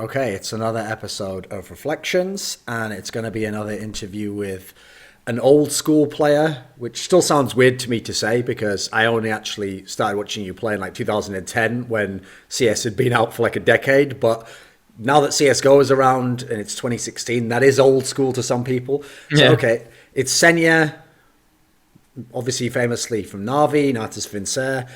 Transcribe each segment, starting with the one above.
Okay, it's another episode of Reflections, and it's going to be another interview with an old school player, which still sounds weird to me to say because I only actually started watching you play in like 2010 when CS had been out for like a decade. But now that CSGO is around and it's 2016, that is old school to some people. So, okay, it's ceh9, obviously famously from Na'Vi, Natus Vincere.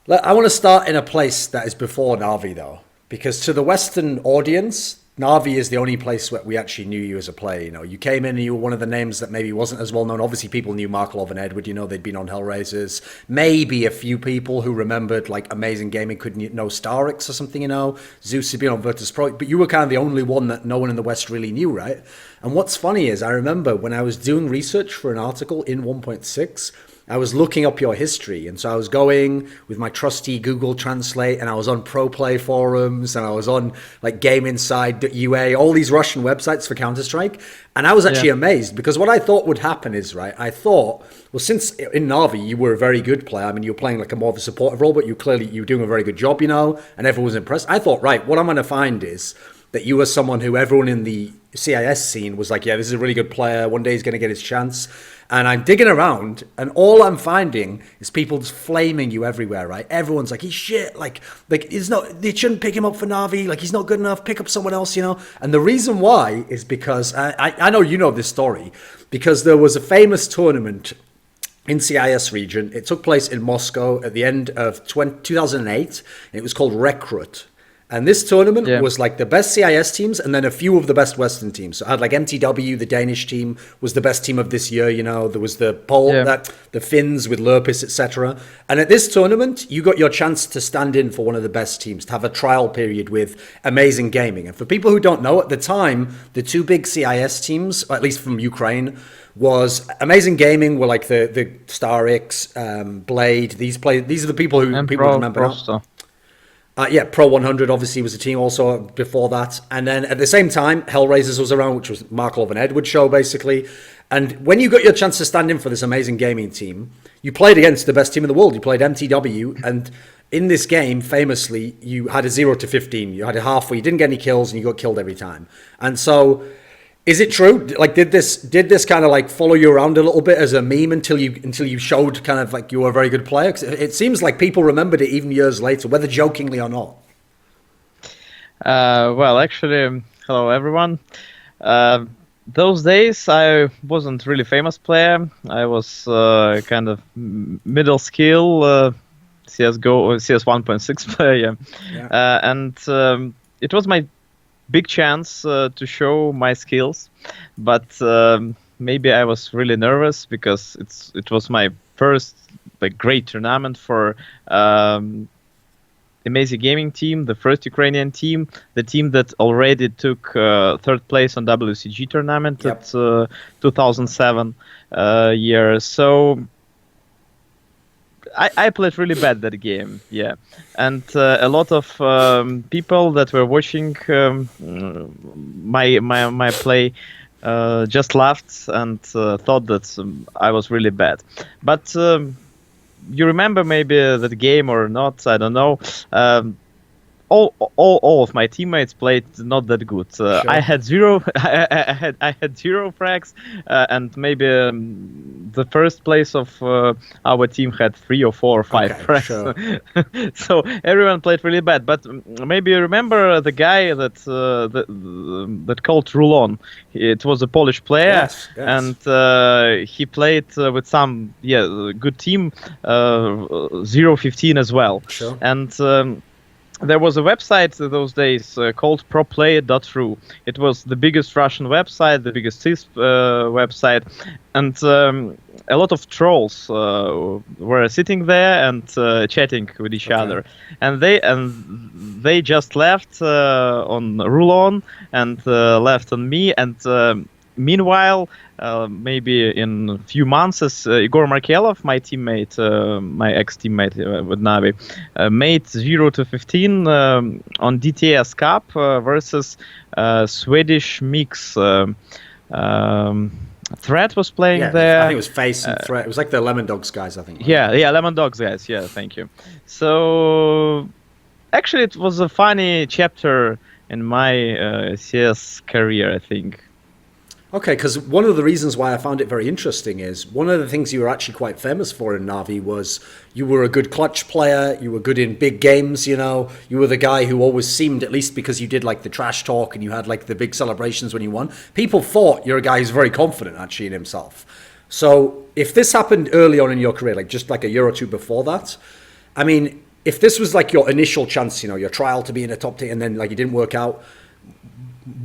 I want to start in a place that is before Na'Vi, though, because to the Western audience, Na'Vi is the only place where we actually knew you as a player. You know, you came in and you were one of the names that maybe wasn't as well known. Obviously, people knew markeloff and Edward. You know, they'd been on Hellraisers. Maybe a few people who remembered like Amazing Gaming couldn't know starix or something. You know, Zeus had been on Virtus Pro, but you were kind of the only one that no one in the West really knew, right? And what's funny is I remember when I was doing research for an article in 1.6. I was looking up your history, and so I was going with my trusty Google Translate, and I was on Pro Play forums, and I was on like GameInside.ua, all these Russian websites for Counter-Strike, and I was actually amazed because what I thought would happen is, right, I thought, well, since in Na'Vi you were a very good player, I mean, you were playing like a more of a supportive role, but you were doing a very good job, you know, and everyone was impressed. I thought, right, what I'm going to find is that you were someone who everyone in the CIS scene was like, yeah, this is a really good player, one day he's going to get his chance. And I'm digging around, and all I'm finding is people just flaming you everywhere, right? Everyone's like, he's shit, like he's not, they shouldn't pick him up for Na'Vi, like he's not good enough, pick up someone else, you know? And the reason why is because, I know you know this story, because there was a famous tournament in CIS region. It took place in Moscow at the end of 2008. It was called Recruit. And this tournament was like the best CIS teams and then a few of the best Western teams. So I had like MTW, the Danish team, was the best team of this year. You know, there was the the Finns with Lurpis, etc. And at this tournament, you got your chance to stand in for one of the best teams, to have a trial period with Amazing Gaming. And for people who don't know, at the time, the two big CIS teams, or at least from Ukraine, was Amazing Gaming were like the starix, Blade. These are the people who people remember now. Pro 100 obviously was a team also before that. And then at the same time, Hellraisers was around, which was markeloff and Edward show, basically. And when you got your chance to stand in for this Amazing Gaming team, you played against the best team in the world. You played MTW. And in this game, famously, you had a 0 to 15. You had a half where you didn't get any kills and you got killed every time. And so, is it true? Like, did this kind of like follow you around a little bit as a meme until you showed kind of like you were a very good player? 'Cause it seems like people remembered it even years later, whether jokingly or not. Well, actually, hello everyone. Those days I wasn't really famous player. I was kind of middle skill CSGO CS 1.6 player, and it was my big chance to show my skills, but maybe I was really nervous because it was my first like great tournament for Amazing Gaming team, the first Ukrainian team, the team that already took third place on WCG tournament at 2007 year. So I played really bad that game, and a lot of people that were watching my play just laughed and thought that I was really bad. But you remember maybe that game or not? I don't know. All of my teammates played not that good. I had zero. I had zero frags, and maybe the first place of our team had 3 or 4 or 5 frags. Sure. So everyone played really bad. But maybe you remember the guy that called Rulon. It was a Polish player, and he played with some good team, 0-15 as well. Sure. And there was a website those days called proplay.ru. It was the biggest Russian website, the biggest CIS website, and a lot of trolls were sitting there and chatting with each other. And they just left on Rulon and left on me. And meanwhile, maybe in a few months, Igor Markeloff, my teammate, my ex-teammate with Na'Vi, made 0-15 on DTS Cup versus Swedish mix. Threat was playing there. I think it was Face and Threat. It was like the Lemon Dogs guys, I think. Right? Yeah, Lemon Dogs guys. Yeah, thank you. So actually, it was a funny chapter in my CS career, I think. Okay, because one of the reasons why I found it very interesting is one of the things you were actually quite famous for in Navi was you were a good clutch player, you were good in big games, you know, you were the guy who always seemed, at least because you did like the trash talk and you had like the big celebrations when you won, people thought you're a guy who's very confident actually in himself. So if this happened early on in your career, like just like a year or two before that, I mean, if this was like your initial chance, you know, your trial to be in a top team and then like it didn't work out,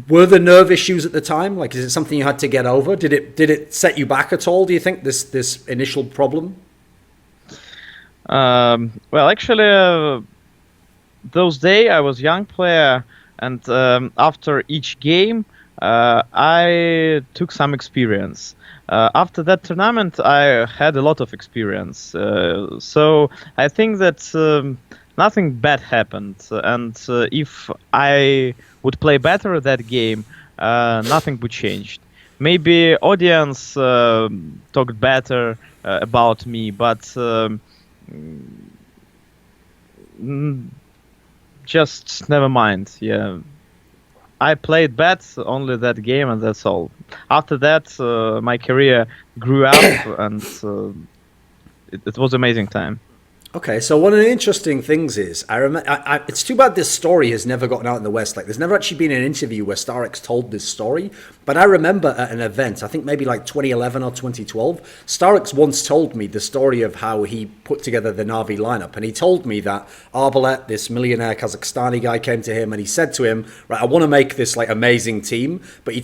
were there nerve issues at the time? Like, is it something you had to get over? Did it set you back at all? Do you think this initial problem? Well, actually, those days I was young player, and after each game, I took some experience. After that tournament, I had a lot of experience. So I think that nothing bad happened, and if I would play better that game, nothing would change. Maybe audience talked better about me, but just never mind. Yeah, I played bad only that game, and that's all. After that, my career grew up, and it was amazing time. Okay, so one of the interesting things is, I remember, it's too bad this story has never gotten out in the West. Like, there's never actually been an interview where starix told this story. But I remember at an event, I think maybe like 2011 or 2012, starix once told me the story of how he put together the Navi lineup. And he told me that Arbalet, this millionaire Kazakhstani guy, came to him and he said to him, right, I want to make this like amazing team. But he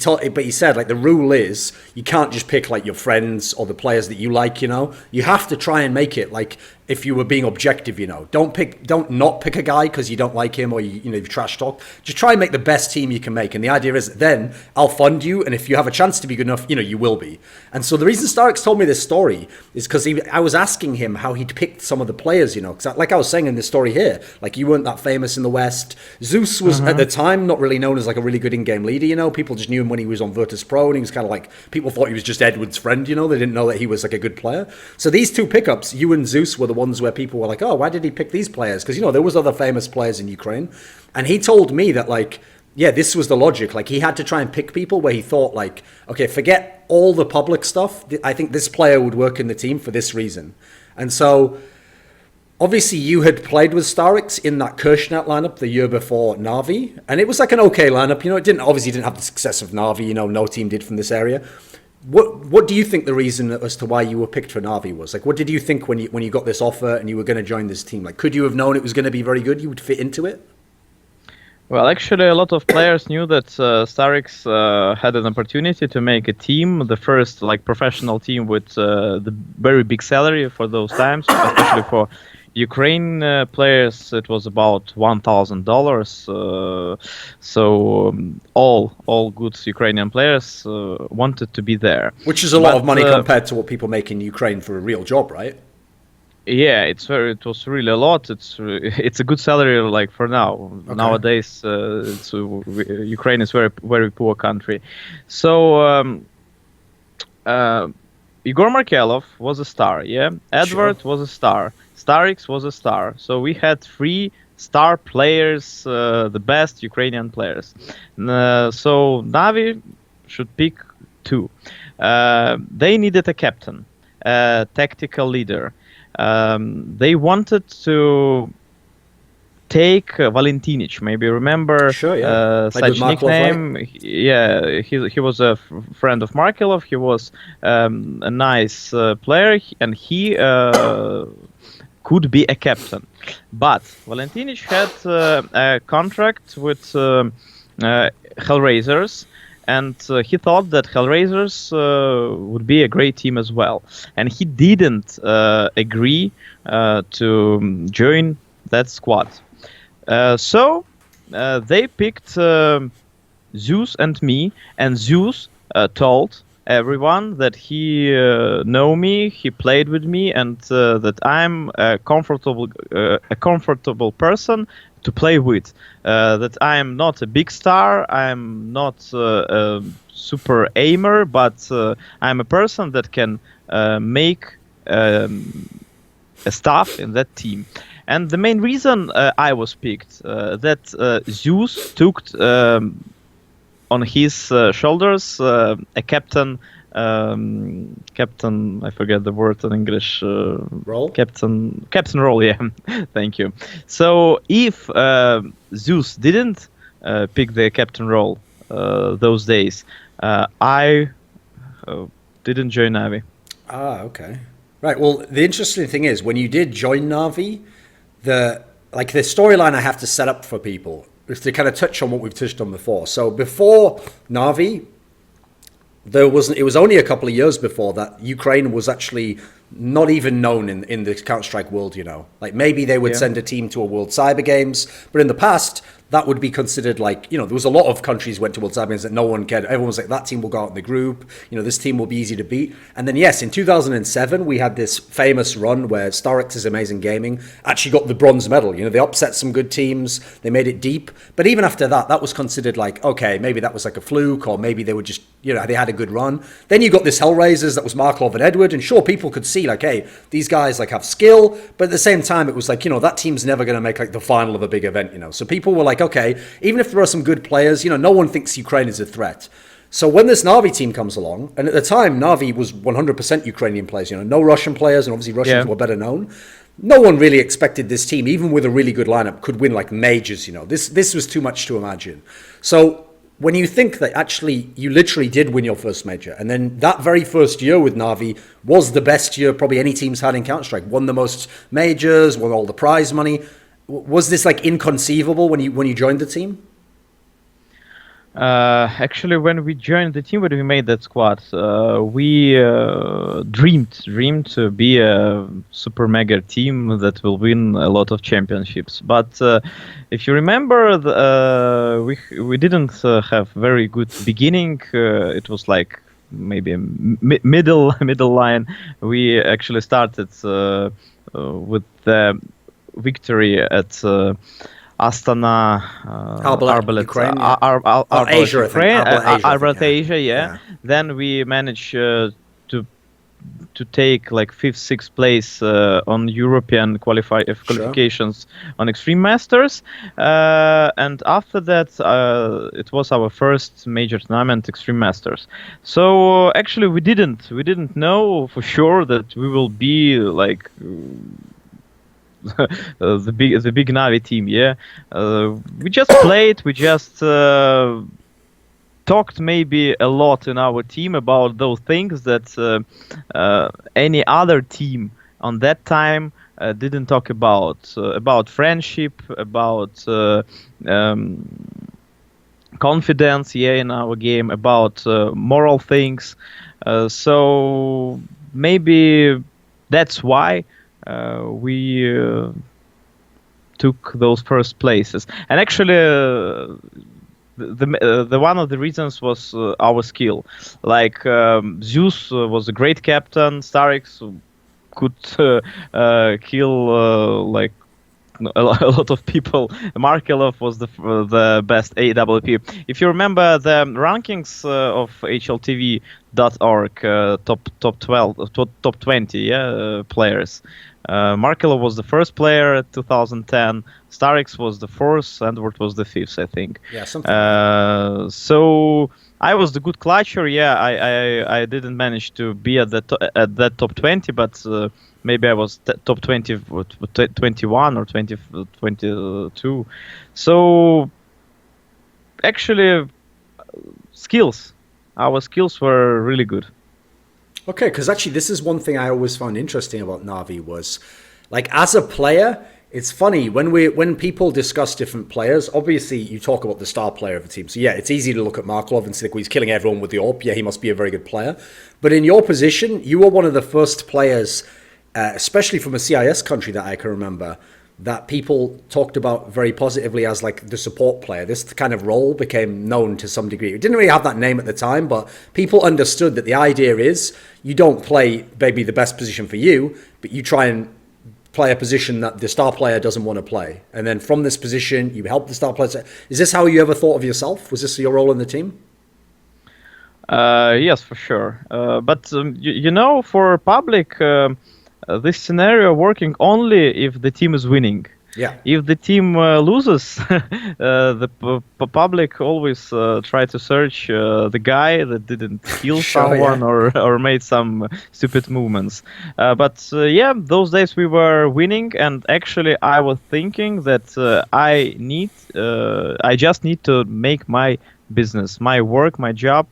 said, like, the rule is you can't just pick like your friends or the players that you like, you know. You have to try and make it like, if you were being objective, you know, don't not pick a guy because you don't like him or you've trash talk. Just try and make the best team you can make. And the idea is then I'll fund you, and if you have a chance to be good enough, you know, you will be. And so the reason starix told me this story is because I was asking him how he'd picked some of the players, you know, because like I was saying in this story here, like you weren't that famous in the West. Zeus was at the time not really known as like a really good in-game leader, you know. People just knew him when he was on Virtus Pro, and he was kind of like, people thought he was just Edward's friend, you know. They didn't know that he was like a good player. So these two pickups, you and Zeus, were the ones where people were like, oh, why did he pick these players? Because, you know, there was other famous players in Ukraine. And he told me that, like, yeah, this was the logic. Like, he had to try and pick people where he thought, like, okay, forget all the public stuff. I think this player would work in the team for this reason. And so, obviously, you had played with starix in that Kirchnet lineup the year before Navi. And it was like an okay lineup. You know, it didn't have the success of Navi. You know, no team did from this area. What do you think the reason as to why you were picked for Navi was? Like, what did you think when you got this offer and you were going to join this team? Like, could you have known it was going to be very good? You would fit into it? Well, actually, a lot of players knew that starix had an opportunity to make a team, the first like professional team with the very big salary for those times, especially for Ukraine players. It was about $1,000. So all good Ukrainian players wanted to be there. Which is a lot of money compared to what people make in Ukraine for a real job, right? Yeah, it was really a lot. It's a good salary like for now. Okay. Nowadays, Ukraine is very poor country. So Igor Markelov was a star. Yeah, Edward was a star. starix was a star. So we had 3 star players, the best Ukrainian players. So Navi should pick 2. They needed a captain, a tactical leader. They wanted to take Valentinic. Maybe remember such nickname. Right? Yeah, he was a friend of Markeloff. He was a nice player, and he could be a captain. But Valentinic had a contract with Hellraisers, and he thought that Hellraisers would be a great team as well. And he didn't agree to join that squad. So they picked Zeus and me, and Zeus told everyone that he know me, he played with me, and that I'm a comfortable person to play with. That I'm not a big star, I'm not a super aimer, but I'm a person that can make a staff in that team. And the main reason I was picked, that Zeus took on his shoulders a captain. Captain, I forget the word in English. Role? Captain role, yeah. Thank you. So if Zeus didn't pick the captain role those days, I didn't join Navi. Ah, okay. Right. Well, the interesting thing is when you did join Navi, the storyline I have to set up for people is to kind of touch on what we've touched on before. So before Navi, it was only a couple of years before that Ukraine was actually not even known in the Counter-Strike world, you know. Like maybe they would send a team to a World Cyber Games, but in the past that would be considered like, you know, there was a lot of countries went to World Cyber Games that no one cared. Everyone was like, that team will go out in the group, you know, this team will be easy to beat. And then yes, in 2007 we had this famous run where starix's Amazing Gaming actually got the bronze medal. You know, they upset some good teams, they made it deep. But even after that, that was considered like, okay, maybe that was like a fluke, or maybe they were just, you know, they had a good run. Then you got this Hellraisers that was markeloff and Edward, and sure, people could see like, hey, these guys like have skill, but at the same time it was like, you know, that team's never going to make like the final of a big event, you know. So people were like, okay, even if there are some good players, you know, no one thinks Ukraine is a threat. So when this Navi team comes along, and at the time Navi was 100% Ukrainian players, you know, no Russian players, and obviously Russians were better known. No one really expected this team, even with a really good lineup, could win like majors, you know. This was too much to imagine. So when you think that actually you literally did win your first major, and then that very first year with Navi was the best year probably any team's had in Counter-Strike, won the most majors, won all the prize money. Was this like inconceivable when you joined the team? Actually, when we joined the team, when we made that squad, we dreamed to be a super mega team that will win a lot of championships. But if you remember, we didn't have very good beginning. It was like maybe a middle line. We actually started with the victory at Astana, Arbalet, Ukraine, Asia, Ukraine, Arbalet, Asia, yeah. Then we managed to take like 5th, 6th place on European qualifications on Extreme Masters, and after that it was our first major tournament, Extreme Masters. So actually we didn't know for sure that we will be like the big Navi team, yeah. We just played, we just talked maybe a lot in our team about those things that any other team on that time didn't talk about friendship, about confidence, yeah, in our game, about moral things. So maybe that's why we took those first places. And actually the one of the reasons was our skill. Like Zeus was a great captain, starix could kill like a lot of people. Markeloff was the best AWP. If you remember the rankings of HLTV.org, top 20 players, Markeloff was the first player at 2010, starix was the 4th, Edward was the 5th, I think. Yeah, something. So I was the good clutcher. Yeah, I didn't manage to be at that top 20, but maybe I was top 20, 21 or 20, 22. So actually, our skills were really good. Okay, because actually this is one thing I always found interesting about Navi was, like, as a player, it's funny when people discuss different players, obviously you talk about the star player of the team. So yeah, it's easy to look at markeloff and say, well, he's killing everyone with the AWP. Yeah, he must be a very good player. But in your position, you were one of the first players, especially from a CIS country that I can remember, that people talked about very positively as like the support player. This kind of role became known to some degree. It didn't really have that name at the time, but people understood that the idea is you don't play maybe the best position for you, but you try and play a position that the star player doesn't want to play. And then from this position, you help the star player. Is this how you ever thought of yourself? Was this your role in the team? Yes, for sure. But you know, for public, this scenario working only if the team is winning. Yeah. If the team loses, the public always try to search the guy that didn't kill Sure, someone yeah. or made some stupid movements. But yeah, those days we were winning, and actually I was thinking that I just need to make my business, my work, my job.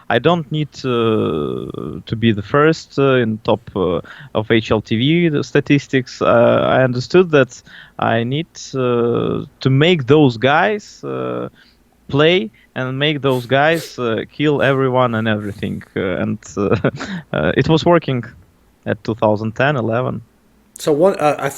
I don't need to be the first in top of HLTV the statistics. I understood that I need to make those guys play and make those guys kill everyone and everything. And it was working at 2010, 11. So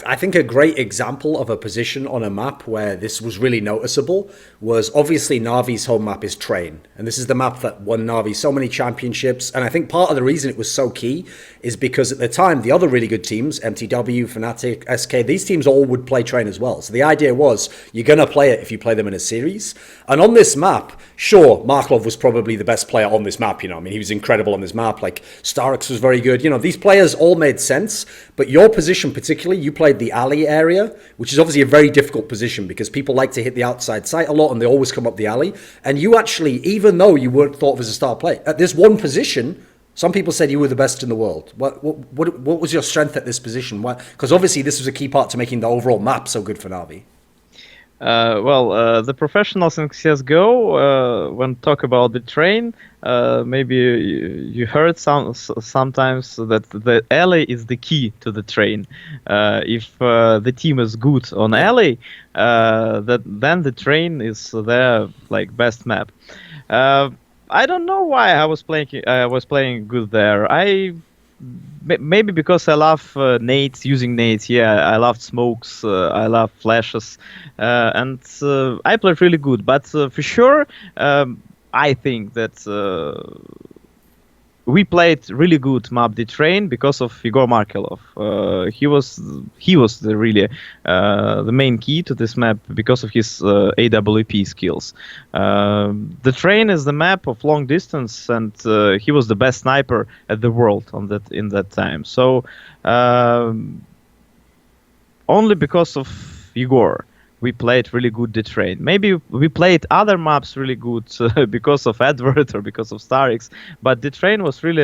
I think a great example of a position on a map where this was really noticeable was obviously Navi's home map is Train. And this is the map that won Navi so many championships. And I think part of the reason it was so key is because at the time, the other really good teams, MTW, Fnatic, SK, these teams all would play Train as well. So the idea was you're going to play it if you play them in a series. And on this map, sure, markeloff was probably the best player on this map. I mean, he was incredible on this map. Like starix was very good. These players all made sense. But your position particularly, you played the alley area, which is obviously a very difficult position because people like to hit the outside site a lot and they always come up the alley. And you actually, even though you weren't thought of as a star player, at this one position, some people said you were the best in the world. What was your strength at this position? Because obviously this was a key part to making the overall map so good for Navi. The professionals in CSGO, when talk about the Train, maybe you heard sometimes that the alley is the key to the Train. If the team is good on alley, then the Train is their like best map. I don't know why I was playing good there. Maybe because I love nades, using nades. Yeah, I love smokes. I love flashes, and I played really good. But for sure, I think that we played really good map the Train because of Igor Markeloff. He was the main key to this map because of his AWP skills. The Train is the map of long distance, and he was the best sniper at the world in that time. So only because of Igor we played really good the Train. Maybe we played other maps really good because of Edward or because of starix, but the Train was really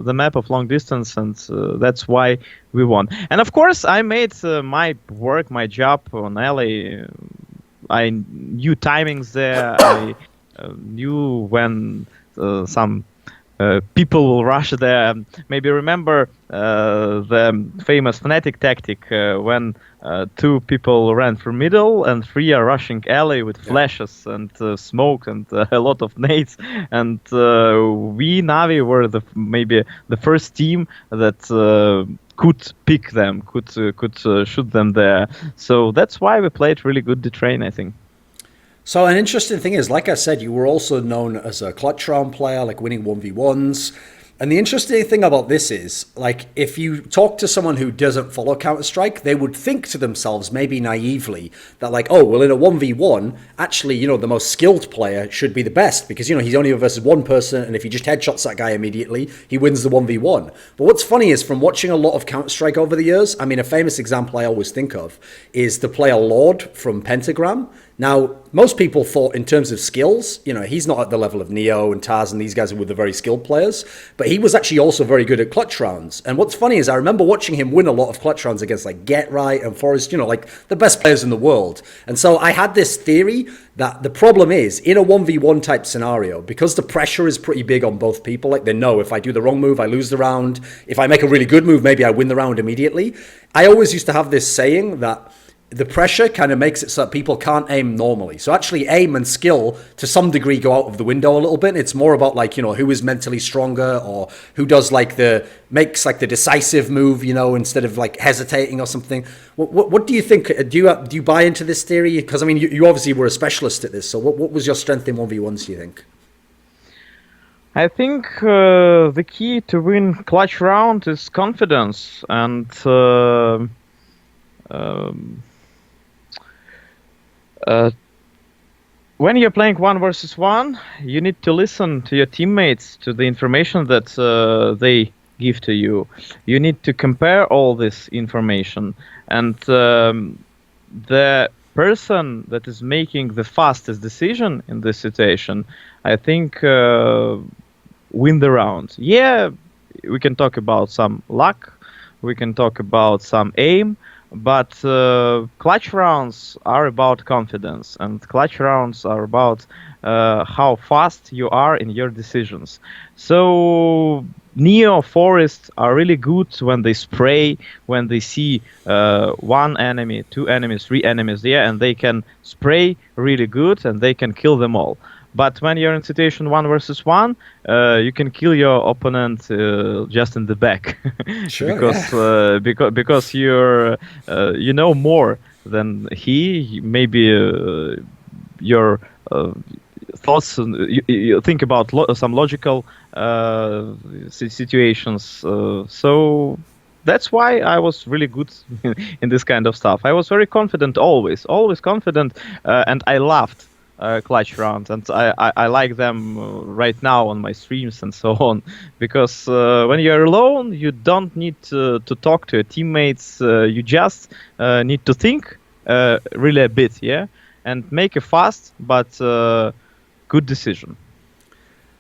the map of long distance, and that's why we won. And of course, I made my work, my job on LA. I knew timings there. I knew when some people will rush there. Maybe remember the famous Fnatic tactic when two people ran through middle and three are rushing alley with flashes and smoke and a lot of nades. And we Navi were maybe the first team that could pick them, could shoot them there. So that's why we played really good the Train, I think. So an interesting thing is, like I said, you were also known as a clutch round player, like winning 1v1s. And the interesting thing about this is, like, if you talk to someone who doesn't follow Counter-Strike, they would think to themselves, maybe naively, that like, oh, well, in a 1v1, actually, the most skilled player should be the best because, he's only versus one person. And if he just headshots that guy immediately, he wins the 1v1. But what's funny is from watching a lot of Counter-Strike over the years, I mean, a famous example I always think of is the player Lord from Pentagram. Now, most people thought in terms of skills, he's not at the level of Neo and Taz and these guys were the very skilled players, but he was actually also very good at clutch rounds. And what's funny is I remember watching him win a lot of clutch rounds against like Get Right and Forrest, like the best players in the world. And so I had this theory that the problem is in a 1v1 type scenario, because the pressure is pretty big on both people, like they know if I do the wrong move, I lose the round. If I make a really good move, maybe I win the round immediately. I always used to have this saying that the pressure kind of makes it so that people can't aim normally. So actually aim and skill to some degree go out of the window a little bit. It's more about like, who is mentally stronger or who does makes the decisive move, instead of like hesitating or something. What do you think? Do you buy into this theory? Because I mean, you obviously were a specialist at this. So what was your strength in 1v1s, do you think? I think the key to win clutch round is confidence and when you're playing 1 versus 1, you need to listen to your teammates, to the information that they give to you. You need to compare all this information, and the person that is making the fastest decision in this situation, I think, win the round. Yeah, we can talk about some luck, we can talk about some aim, but clutch rounds are about confidence, and clutch rounds are about how fast you are in your decisions. So Neo Forest are really good when they spray, when they see one enemy, two enemies, three enemies there, and they can spray really good and they can kill them all. But when you're in situation 1 versus 1, you can kill your opponent just in the back, Sure, because yeah. because you're you know more than he. Maybe your thoughts. You think about some logical situations. So that's why I was really good in this kind of stuff. I was very confident, always confident, and I loved clutch rounds, and I like them right now on my streams and so on, because when you're alone, you don't need to talk to your teammates. You just need to think really a bit, yeah, and make a fast but good decision.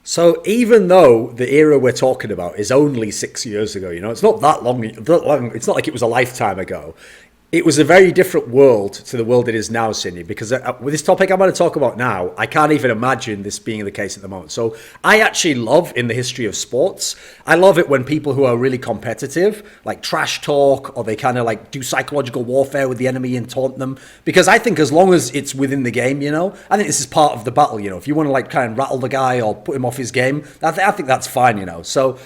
So even though the era we're talking about is only 6 years ago, it's not that long. It's not like it was a lifetime ago. It was a very different world to the world it is now, Sydney, because with this topic I'm going to talk about now, I can't even imagine this being the case at the moment. So I actually love, in the history of sports, I love it when people who are really competitive, like trash talk, or they kind of like do psychological warfare with the enemy and taunt them. Because I think as long as it's within the game, I think this is part of the battle, if you want to like kind of rattle the guy or put him off his game, I think that's fine, So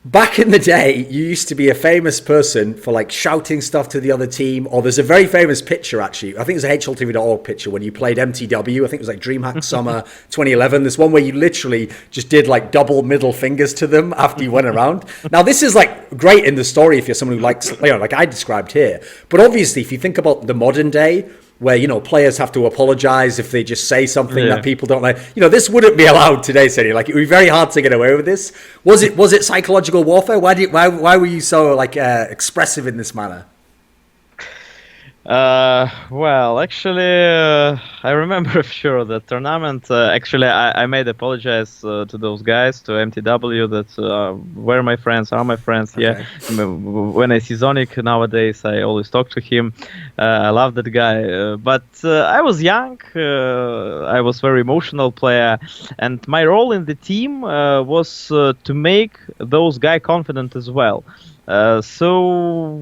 back in the day, you used to be a famous person for like shouting stuff to the other team, or there's a very famous picture actually. I think it's a HLTV.org picture when you played MTW. I think it was like DreamHack Summer 2011. This one where you literally just did like double middle fingers to them after you went around. Now this is like great in the story if you're someone who likes, like I described here. But obviously, if you think about the modern day, where players have to apologize if they just say something that people don't like. This wouldn't be allowed today, Sadie. Like, it would be very hard to get away with this. Was it psychological warfare? Why were you so like expressive in this manner? Well, actually, I remember for sure that tournament. Actually, I made apologize to those guys, to MTW, that were my friends, are my friends. Yeah, Okay. when I see Zonic nowadays, I always talk to him. I love that guy. But I was young. I was very emotional player, and my role in the team was to make those guys confident as well. So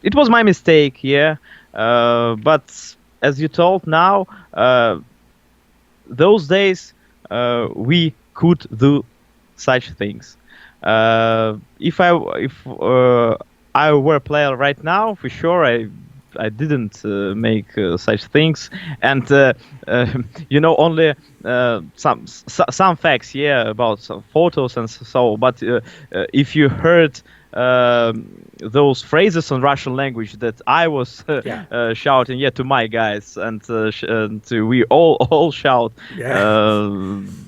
it was my mistake, yeah. But as you told now, those days we could do such things. If I were a player right now, for sure I didn't make such things, and only some facts, yeah, about some photos and so. But if you heard those phrases in Russian language that I was shouting, to my guys, and we all shout,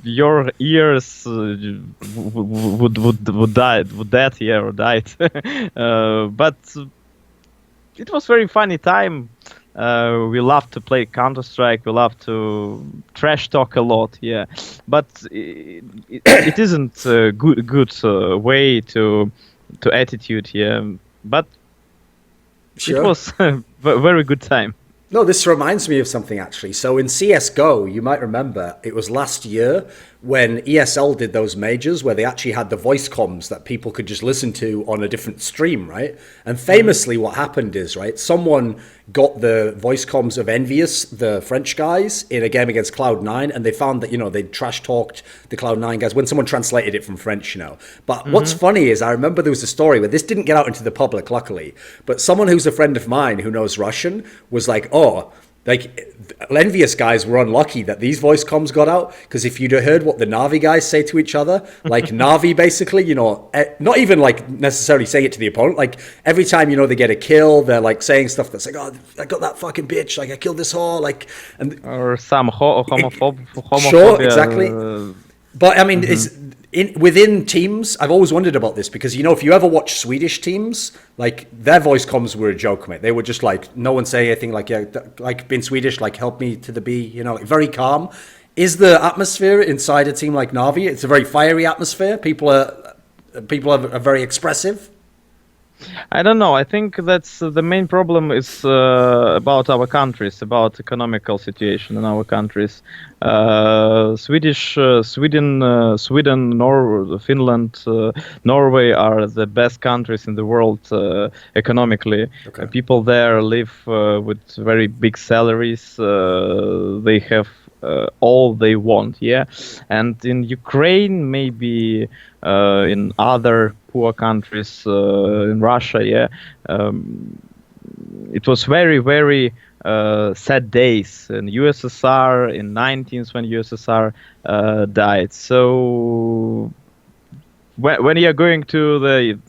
your ears would die, or died. But it was very funny time. We love to play Counter-Strike. We love to trash talk a lot, yeah. But it isn't a good way to attitude, yeah. But it was a very good time. No, this reminds me of something actually. So in CSGO, you might remember, it was last year when ESL did those majors where they actually had the voice comms that people could just listen to on a different stream, right? And famously what happened is, right, someone got the voice comms of Envious, the French guys, in a game against Cloud9, and they found that, they'd trash talked the Cloud9 guys when someone translated it from French, But what's funny is I remember there was a story where this didn't get out into the public, luckily, but someone who's a friend of mine who knows Russian was like, oh, like, Envious guys were unlucky that these voice comms got out, because if you'd have heard what the Navi guys say to each other, like Navi basically, not even like necessarily saying it to the opponent, like every time, they get a kill, they're like saying stuff that's like, oh, I got that fucking bitch, like I killed this whore, like, and or some homophobia. Sure, exactly. But I mean, within teams, I've always wondered about this because, you know, if you ever watch Swedish teams, like their voice comms were a joke, mate. They were just like, no one say anything like, yeah, like being Swedish, like help me to the B, you know, like very calm. Is the atmosphere inside a team like Navi? It's a very fiery atmosphere. People are very expressive. I don't know. I think that's the main problem is about our countries, about economical situation in our countries. Sweden, Finland, Norway are the best countries in the world economically. Okay. People there live with very big salaries. They have all they want, yeah. And in Ukraine, maybe in other poor countries, in Russia, yeah, it was very, very sad days in USSR, in 19th when USSR died. So when you're going to the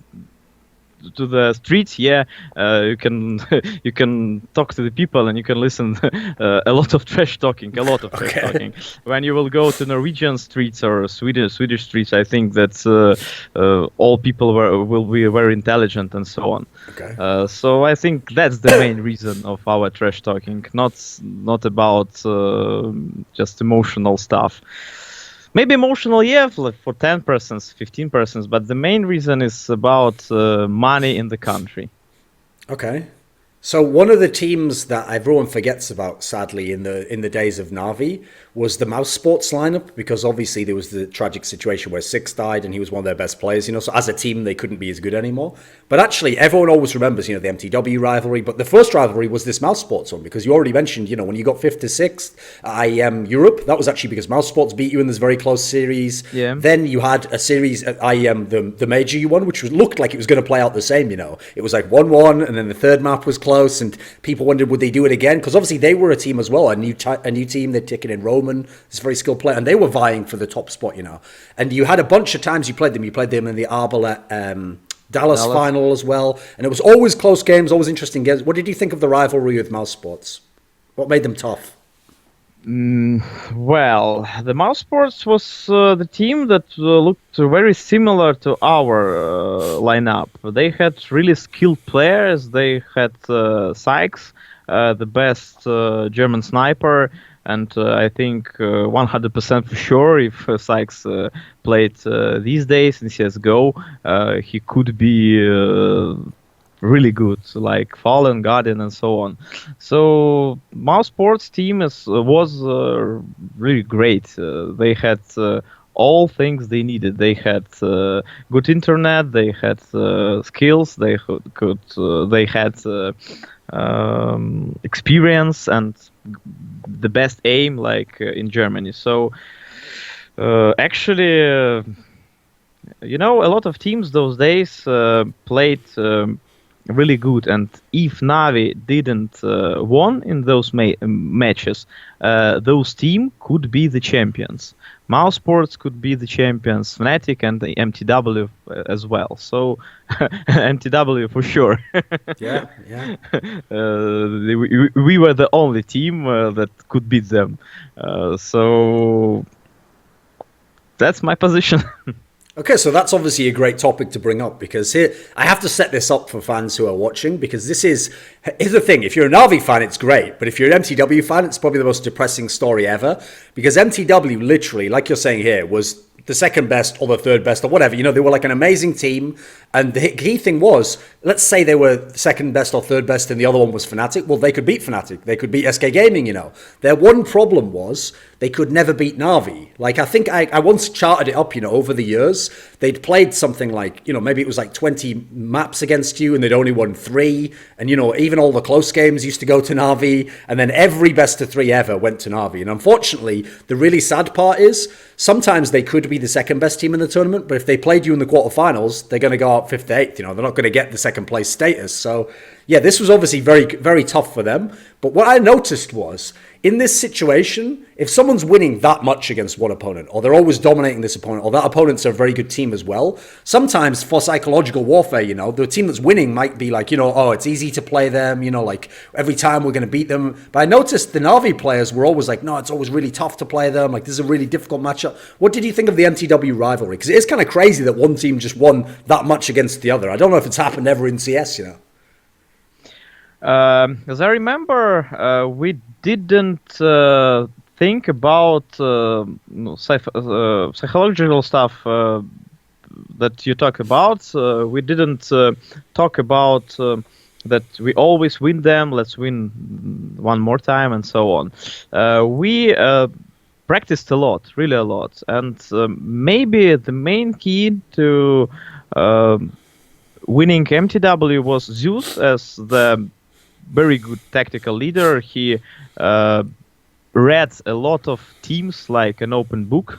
streets, yeah, you can you can talk to the people and you can listen a lot of trash talking. When you will go to Norwegian streets or Swedish streets, I think that all people will be very intelligent and so on. Okay. So I think that's the main reason of our trash talking, not about just emotional stuff. Maybe emotional, yeah, for 10%, 15%, but the main reason is about money in the country. Okay. So one of the teams that everyone forgets about, sadly, in the days of Navi was the Mouse Sports lineup, because obviously there was the tragic situation where Six died and he was one of their best players, you know, so as a team they couldn't be as good anymore. But actually everyone always remembers, you know, the MTW rivalry, but the first rivalry was this Mouse Sports one, because you already mentioned, you know, when you got 5th to 6th at IEM Europe, that was actually because Mouse Sports beat you in this very close series. Yeah. Then you had a series at IEM, the major you won, which looked like it was going to play out the same, you know. It was like 1-1, and then the third map was close, and people wondered would they do it again, because obviously they were a team as well, a new team. They'd taken in Roman, this very skilled player, and they were vying for the top spot, you know. And you had a bunch of times you played them in the Arbalest Dallas final as well, and it was always close games, always interesting games. What did you think of the rivalry with Mouse Sports? What made them tough? Well, the Mouse Sports was the team that looked very similar to our lineup. They had really skilled players. They had ceh9, the best German sniper, and I think 100% for sure if ceh9 played these days in CSGO, he could be really good, like Fallen, Guardian, and so on. So Mouse Sports team was really great. They had all things they needed. They had good internet. They had skills. They had experience and the best aim, like in Germany. So actually, you know, a lot of teams those days played really good, and if Navi didn't won in those matches, those team could be the champions. Mouse Sports could be the champions, Fnatic and the MTW as well. So MTW for sure. Yeah. We were the only team that could beat them. So that's my position. Okay, so that's obviously a great topic to bring up, because here I have to set this up for fans who are watching, because here's the thing: if you're a Navi fan, it's great, but if you're an MTW fan, it's probably the most depressing story ever, because MTW literally, like you're saying here, was the second best or the third best or whatever. You know, they were like an amazing team. And the key thing was, let's say they were second best or third best and the other one was Fnatic. Well, they could beat Fnatic. They could beat SK Gaming, you know. Their one problem was they could never beat Navi. Like, I think I once charted it up, you know, over the years. They'd played something like, you know, maybe it was like 20 maps against you and they'd only won 3. And, you know, even all the close games used to go to Navi. And then every best of 3 ever went to Navi. And unfortunately, the really sad part is sometimes they could be the second best team in the tournament, but if they played you in the quarterfinals, they're going to go out 5th to 8th. You know, they're not going to get the second place status. So, yeah, this was obviously very, very tough for them. But what I noticed was, in this situation, if someone's winning that much against one opponent, or they're always dominating this opponent, or that opponent's a very good team as well, sometimes for psychological warfare, the team that's winning might be like, oh, it's easy to play them, like every time we're going to beat them. But I noticed the Na'Vi players were always like, no, it's always really tough to play them. Like, this is a really difficult matchup. What did you think of the MTW rivalry? Because it is kind of crazy that one team just won that much against the other. I don't know if it's happened ever in CS, As I remember, we didn't think about psychological stuff that you talk about. We didn't talk about that we always win them, let's win one more time, and so on. We practiced a lot, really a lot. And maybe the main key to winning MTW was Zeus as the very good tactical leader. He read a lot of teams like an open book,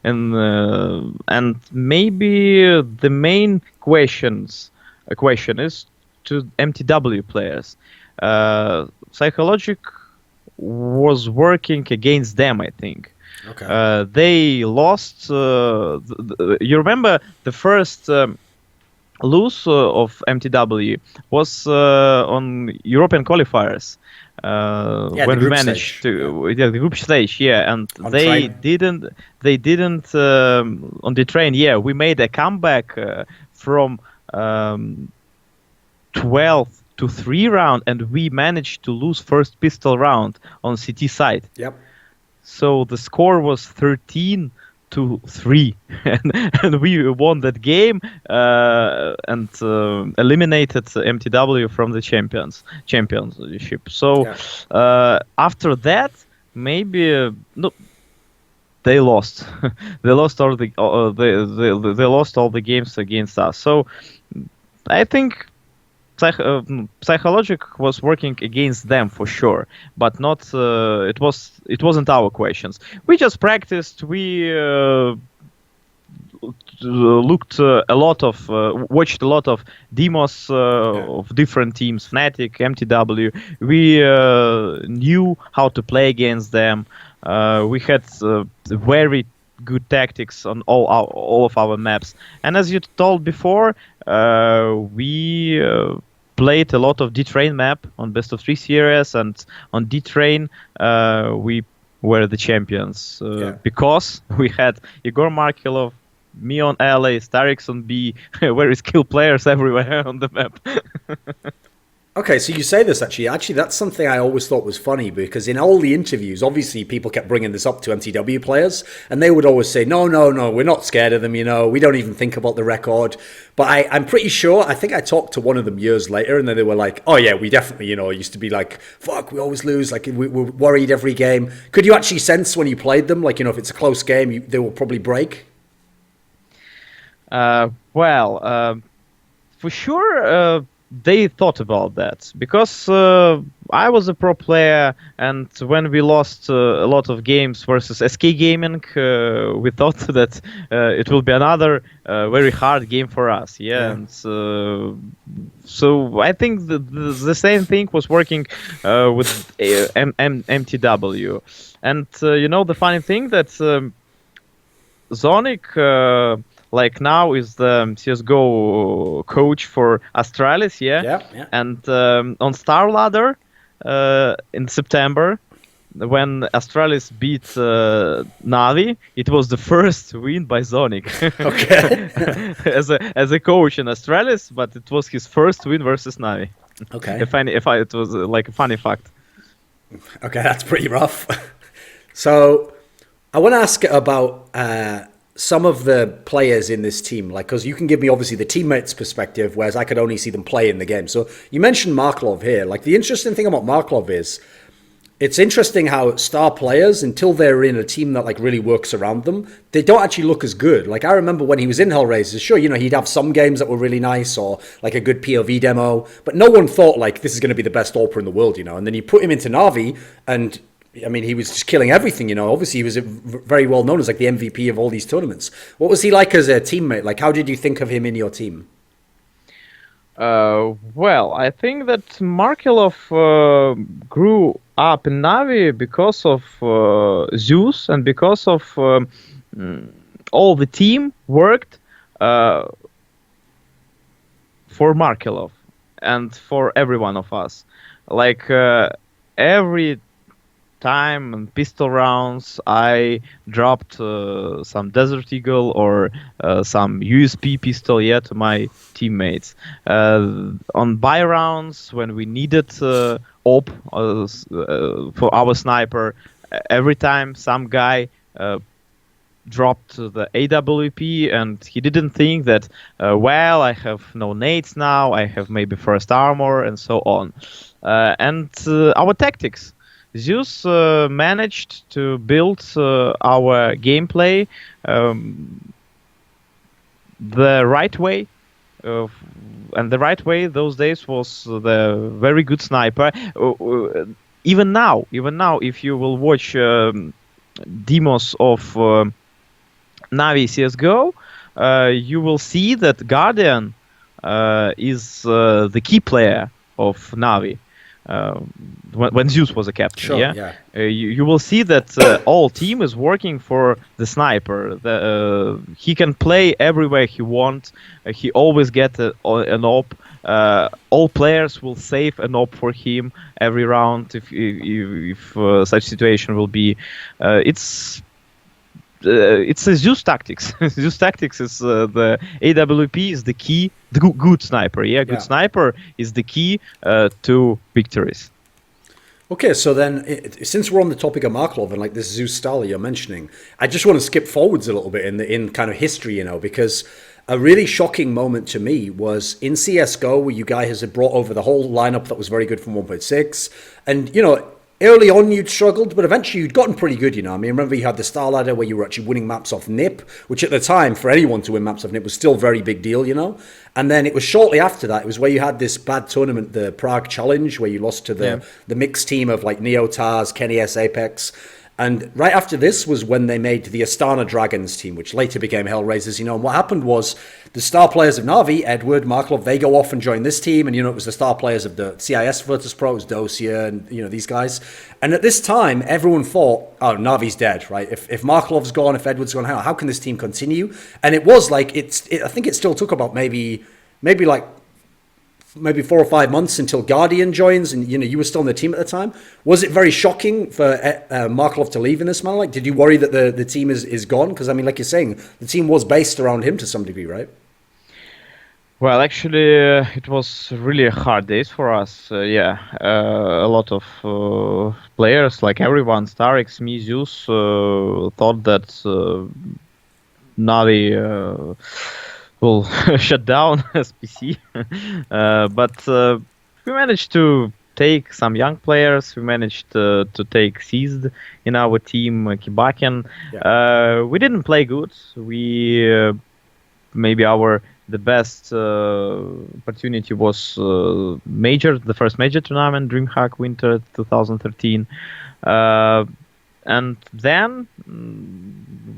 and maybe the main question is to MTW players. Psychologic was working against them, I think. Okay. They lost. You remember the first lose of MTW was on European qualifiers. When we managed to the group stage, and on they train. didn't on the train. We made a comeback from 12 to 3 round, and we managed to lose first pistol round on CT side. Yep. So the score was 13-3, and we won that game and eliminated MTW from the championship. So after that, maybe no, they lost. They lost all the they lost all the games against us. So I think psychologic was working against them for sure, but not it wasn't our questions. We just practiced. We looked a lot of watched a lot of demos of different teams, Fnatic, MTW. We knew how to play against them. We had very good tactics on all of our maps, and as you told before, we played a lot of D-Train map on Best of 3 series, and on D-Train we were the champions because we had Igor Markeloff, me on LA, starix on B, very skilled players everywhere on the map. Okay, so you say this actually, that's something I always thought was funny, because in all the interviews, obviously people kept bringing this up to MTW players, and they would always say, no, we're not scared of them, we don't even think about the record. But I'm pretty sure, I think I talked to one of them years later, and then they were like, oh yeah, we definitely, it used to be like, fuck, we always lose, like we're worried every game. Could you actually sense when you played them, like, if it's a close game, they will probably break? For sure, they thought about that, because I was a pro player, and when we lost a lot of games versus SK Gaming, we thought that it will be another very hard game for us. And so I think the same thing was working with MTW. And the funny thing that Zonic like now is the CSGO coach for Astralis, and on Star Ladder in September, when Astralis beat Navi, it was the first win by Zonic. Okay. as a coach in Astralis, but it was his first win versus Navi. Okay. It was like a funny fact. Okay, that's pretty rough. So I want to ask about some of the players in this team, like, because you can give me obviously the teammates' perspective, whereas I could only see them play in the game. So you mentioned markeloff here. Like, the interesting thing about markeloff is it's interesting how star players, until they're in a team that like really works around them, they don't actually look as good. Like, I remember when he was in Hellraiser, sure, he'd have some games that were really nice or like a good POV demo, but no one thought like this is going to be the best AWPer in the world, and then you put him into Na'Vi, and I mean, he was just killing everything, Obviously, he was very well known as like the MVP of all these tournaments. What was he like as a teammate? Like, how did you think of him in your team? Well, I think that Markeloff grew up in Navi because of Zeus and because of mm, all the team worked uh, for Markeloff and for every one of us. Like every time in pistol rounds, I dropped some Desert Eagle or some USP pistol, yeah, to my teammates. On buy rounds, when we needed op for our sniper, every time some guy dropped the AWP and he didn't think that, well, I have no nades now, I have maybe first armor and so on. And our tactics. Zeus managed to build our gameplay the right way. And the right way those days was the very good sniper. Even now, if you will watch demos of Navi CSGO, you will see that Guardian is the key player of Navi. When Zeus was a captain, Sure, yeah. You will see that all team is working for the sniper. He can play everywhere he wants. He always get an op. All players will save an op for him every round if such situation will be. It's a Zeus tactics. Zeus tactics is the AWP is the key. The good sniper, good sniper is the key to victories. Okay, so then, since we're on the topic of Markelov and like this Zeus style you're mentioning, I just want to skip forwards a little bit in kind of history, because a really shocking moment to me was in CSGO where you guys had brought over the whole lineup that was very good from 1.6, and early on you'd struggled, but eventually you'd gotten pretty good, I mean, remember you had the Star Ladder where you were actually winning maps off NIP, which at the time, for anyone to win maps off NIP was still a very big deal, And then it was shortly after that, it was where you had this bad tournament, the Prague Challenge, where you lost to the mixed team of like Neotars, Kenny S, Apex. And right after this was when they made the Astana Dragons team, which later became Hellraisers, And what happened was the star players of Navi, Edward, Markelov, they go off and join this team. And, it was the star players of the CIS Virtus Pro, it was Dosia and, these guys. And at this time, everyone thought, oh, Navi's dead, right? If Markelov's gone, if Edward's gone, how can this team continue? And it was like, I think it still took about maybe 4 or 5 months until Guardian joins, and you were still on the team at the time. Was it very shocking for Markelov to leave in this manner? Like, did you worry that the team is gone? Because I mean, like you're saying, the team was based around him to some degree, right? Well, actually, it was really hard days for us. A lot of players, like everyone, starix, me, Zeus, thought that Navi will shut down as PC. But we managed to take some young players. We managed to take Seized in our team, Kibakin. We didn't play good. We maybe the best opportunity was the first major tournament, DreamHack Winter 2013. And then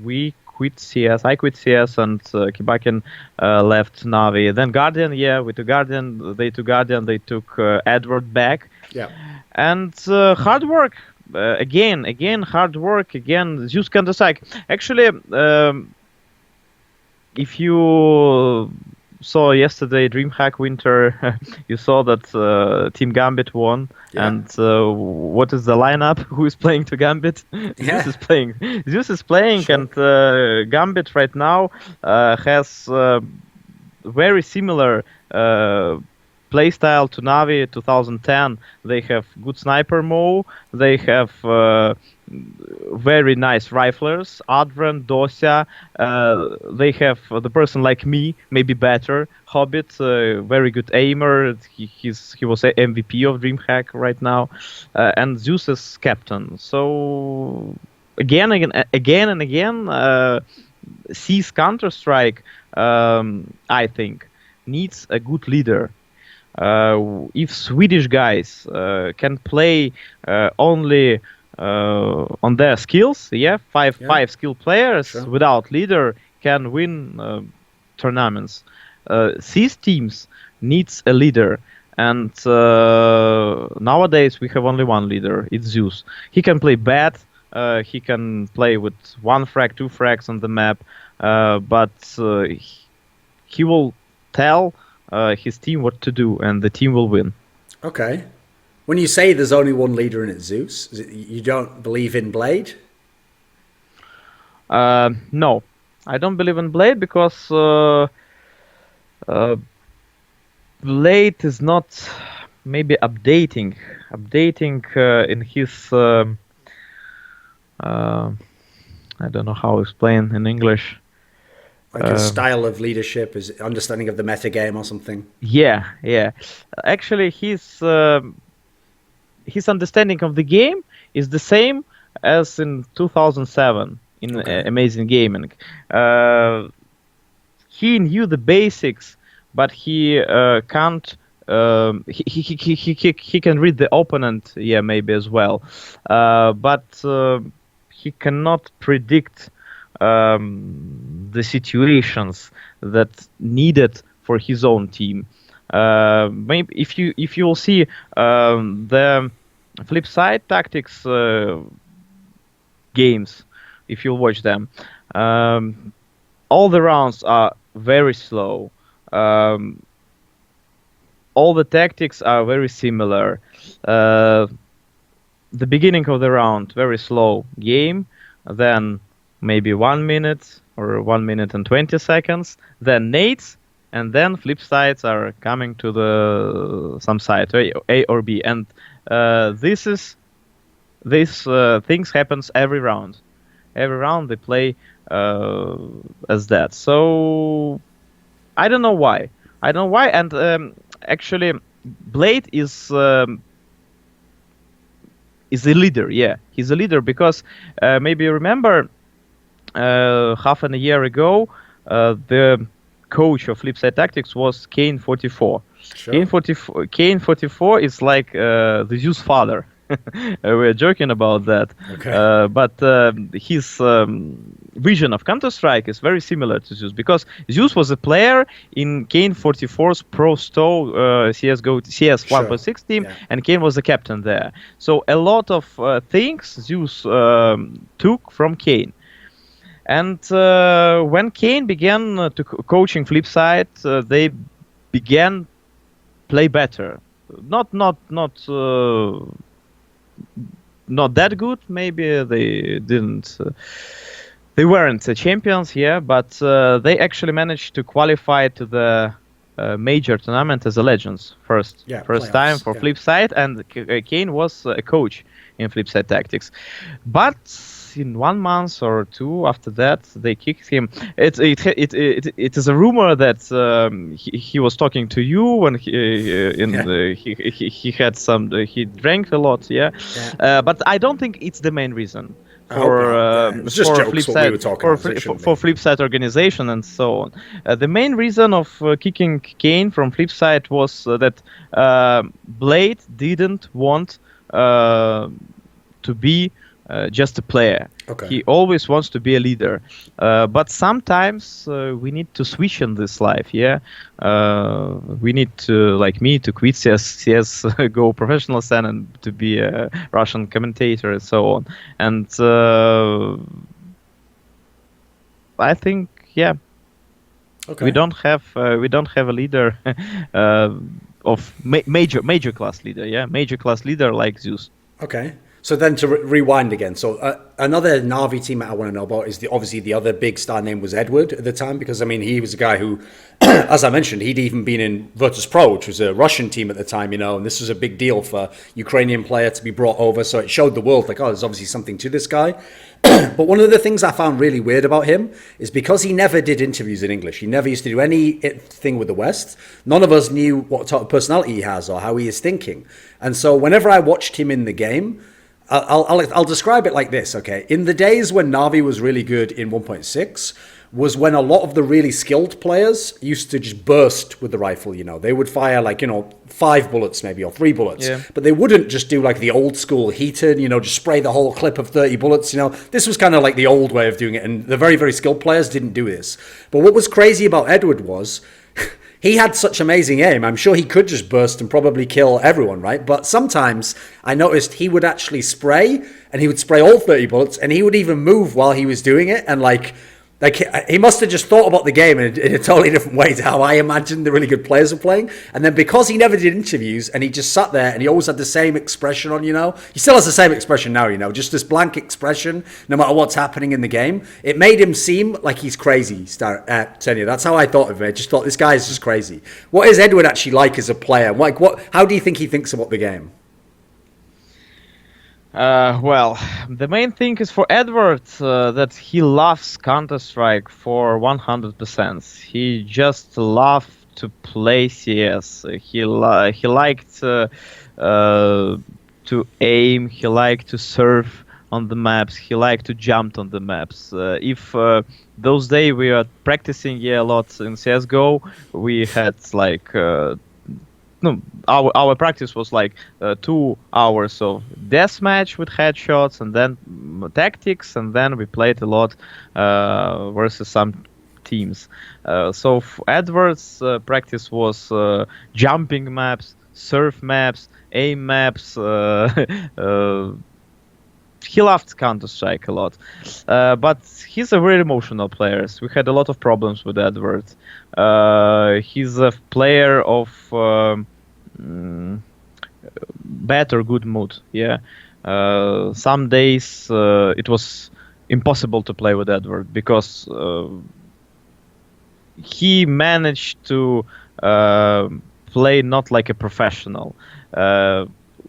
we quit CS. I quit CS, and Kibakin left Navi. Then Guardian, we took Guardian. They took Guardian. They took Edward back. Yeah. And hard work. Again, hard work. Again, Zeus Counter-Strike. Actually, if you saw yesterday DreamHack Winter, you saw that Team Gambit won. Yeah. And what is the lineup? Who is playing to Gambit? Zeus is playing. Zeus is playing, sure. And Gambit right now has very similar playstyle to Navi 2010. They have good sniper mouz. They have very nice riflers, Advent, Dosia. They have the person like me, maybe better, Hobbit, very good aimer. He was a MVP of DreamHack right now, and Zeus is captain. So again and again, sees Counter-Strike, I think, needs a good leader. If Swedish guys can play only on their skills, five skilled players, sure, without leader can win tournaments. These teams needs a leader. And nowadays we have only one leader. It's Zeus. He can play bad. He can play with 1 frag, 2 frags on the map, but he will tell his team what to do, and the team will win. Okay. When you say there's only one leader and it's Zeus, is it, you don't believe in Blade? No, I don't believe in Blade because Blade is not maybe updating in his I don't know how to explain in English. Like a style of leadership, is understanding of the meta game or something? Yeah. Actually, his understanding of the game is the same as in 2007 in Amazing Gaming. He knew the basics, but he can't. He can read the opponent, maybe as well, but he cannot predict the situations that needed for his own team. Maybe if you will see the flip side tactics games, if you'll watch them, all the rounds are very slow. All the tactics are very similar. The beginning of the round, very slow game, then maybe 1 minute or 1 minute and 20 seconds, then nades, and then flip sides are coming to the some side, A or B, and things happens every round. Every round they play as that. So I don't know why. And actually, Blade is a leader. Yeah, he's a leader because maybe you remember half a year ago, the coach of Flipside Tactics was ceh9. Sure. ceh9 is like the Zeus father. We're joking about that. Okay. But his vision of Counter-Strike is very similar to Zeus, because Zeus was a player in ceh9's Pro Stow CS 1.6 team, and ceh9 was the captain there. So a lot of things Zeus took from ceh9. And when ceh9 began to coaching Flipside, they began play better. Not that good. Maybe they didn't. They weren't champions here, but they actually managed to qualify to the major tournament as a legends first time for Flipside, and ceh9 was a coach in Flipside Tactics. But in 1 month or 2 after that, they kicked him. It is a rumor that he was talking to you when he had some. He drank a lot, but I don't think it's the main reason for Flipside organization and so on. The main reason of kicking ceh9 from Flipside was that Blade didn't want to be just a player. He always wants to be a leader. But sometimes we need to switch in this life, we need to, like me, to quit CS, go professional scene and to be a Russian commentator and so on. And I think, we don't have a leader of major class leader, major class leader like Zeus. Okay. So then to rewind again, so another Na'Vi teammate I want to know about is obviously the other big star name was Edward at the time, because I mean he was a guy who, as I mentioned, he'd even been in Virtus Pro, which was a Russian team at the time, and this was a big deal for Ukrainian player to be brought over. So it showed the world like, oh, there's obviously something to this guy. But one of the things I found really weird about him is because he never did interviews in English. He never used to do anything with the West. None of us knew what type of personality he has or how he is thinking. And so whenever I watched him in the game, I'll describe it like this, okay? In the days when Na'Vi was really good in 1.6 was when a lot of the really skilled players used to just burst with the rifle, They would fire 5 bullets maybe or 3 bullets. But they wouldn't just do like the old school heated, just spray the whole clip of 30 bullets, This was kind of like the old way of doing it, and the very, very skilled players didn't do this. But what was crazy about Edward was he had such amazing aim. I'm sure he could just burst and probably kill everyone, right? But sometimes I noticed he would actually spray, and he would spray all 30 bullets, and he would even move while he was doing it. And like he must have just thought about the game in a totally different way to how I imagined the really good players were playing. And then because he never did interviews and he just sat there and he always had the same expression on, he still has the same expression now, just this blank expression, no matter what's happening in the game. It made him seem like he's crazy, ceh9. That's how I thought of it. I just thought this guy is just crazy. What is Edward actually like as a player? Like, how do you think he thinks about the game? Well, the main thing is for Edward that he loves Counter-Strike for 100%. He just loved to play CS. He liked to aim. He liked to surf on the maps. He liked to jump on the maps. If those days we are practicing a lot in CS:GO, we had like. No, our practice was like 2 hours of deathmatch with headshots, and then tactics, and then we played a lot versus some teams. So Edward's practice was jumping maps, surf maps, aim maps. He loved Counter-Strike a lot, but he's a very emotional player. We had a lot of problems with Edward. He's a player of bad or good mood. Yeah, some days it was impossible to play with Edward because he managed to play not like a professional.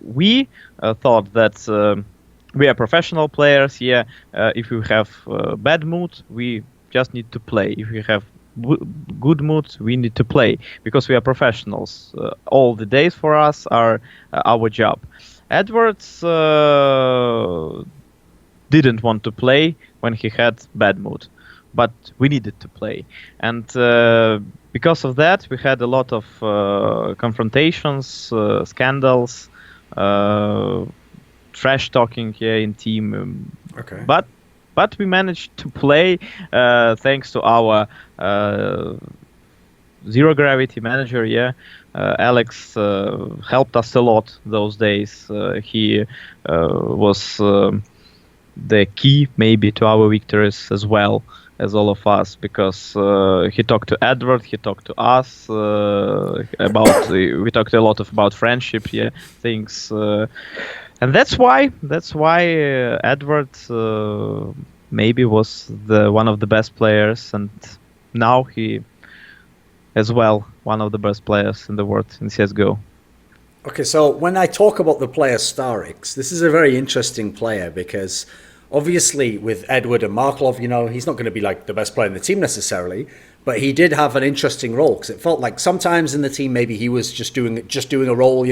We thought that. We are professional players, yeah. If we have bad mood, we just need to play. If we have good mood, we need to play because we are professionals. All the days for us are our job. Edwards didn't want to play when he had bad mood, but we needed to play. And because of that, we had a lot of confrontations, scandals, trash talking here in team, okay. But we managed to play thanks to our zero gravity manager. Yeah, Alex helped us a lot those days. He was the key maybe to our victories as well as all of us, because he talked to Edward, he talked to us about we talked a lot about friendship, yeah, things. And that's why Edward maybe was one of the best players, and now he as well one of the best players in the world in CS:GO. Okay, so when I talk about the player starix, this is a very interesting player because obviously with Edward and markeloff, he's not going to be like the best player in the team necessarily, but he did have an interesting role because it felt like sometimes in the team maybe he was just doing a role,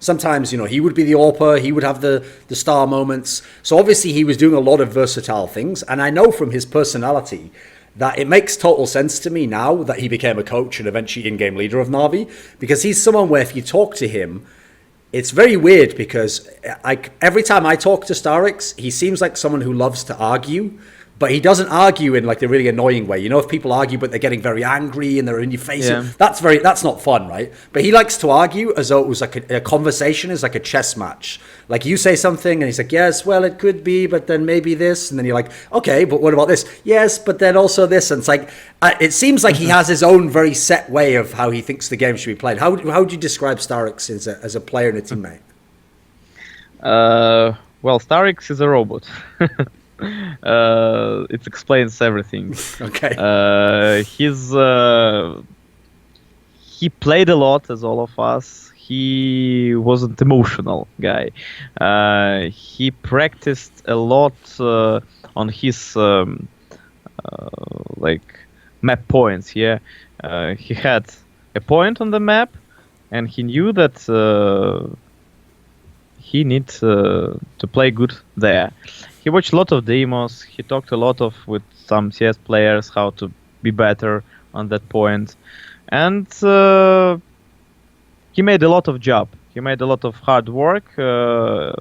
Sometimes, he would be the AWPer, he would have the star moments. So obviously he was doing a lot of versatile things, and I know from his personality that it makes total sense to me now that he became a coach and eventually in-game leader of Na'Vi, because he's someone where if you talk to him, it's very weird because every time I talk to starix, he seems like someone who loves to argue, but he doesn't argue in like the really annoying way. If people argue but they're getting very angry and they're in your face, yeah. That's not fun, right? But he likes to argue as though it was like a conversation is like a chess match. Like you say something and he's like, yes, well, it could be, but then maybe this. And then you're like, okay, but what about this? Yes, but then also this. And it's like, it seems like he has his own very set way of how he thinks the game should be played. How would you describe starix as a player and a teammate? Well, starix is a robot. It explains everything. Okay. He played a lot as all of us. He was an emotional guy. He practiced a lot on his like map points. Yeah, he had a point on the map, and he knew that he needs to play good there. He watched a lot of demos. He talked a lot with some CS players how to be better on that point, and he made a lot of job. He made a lot of hard work to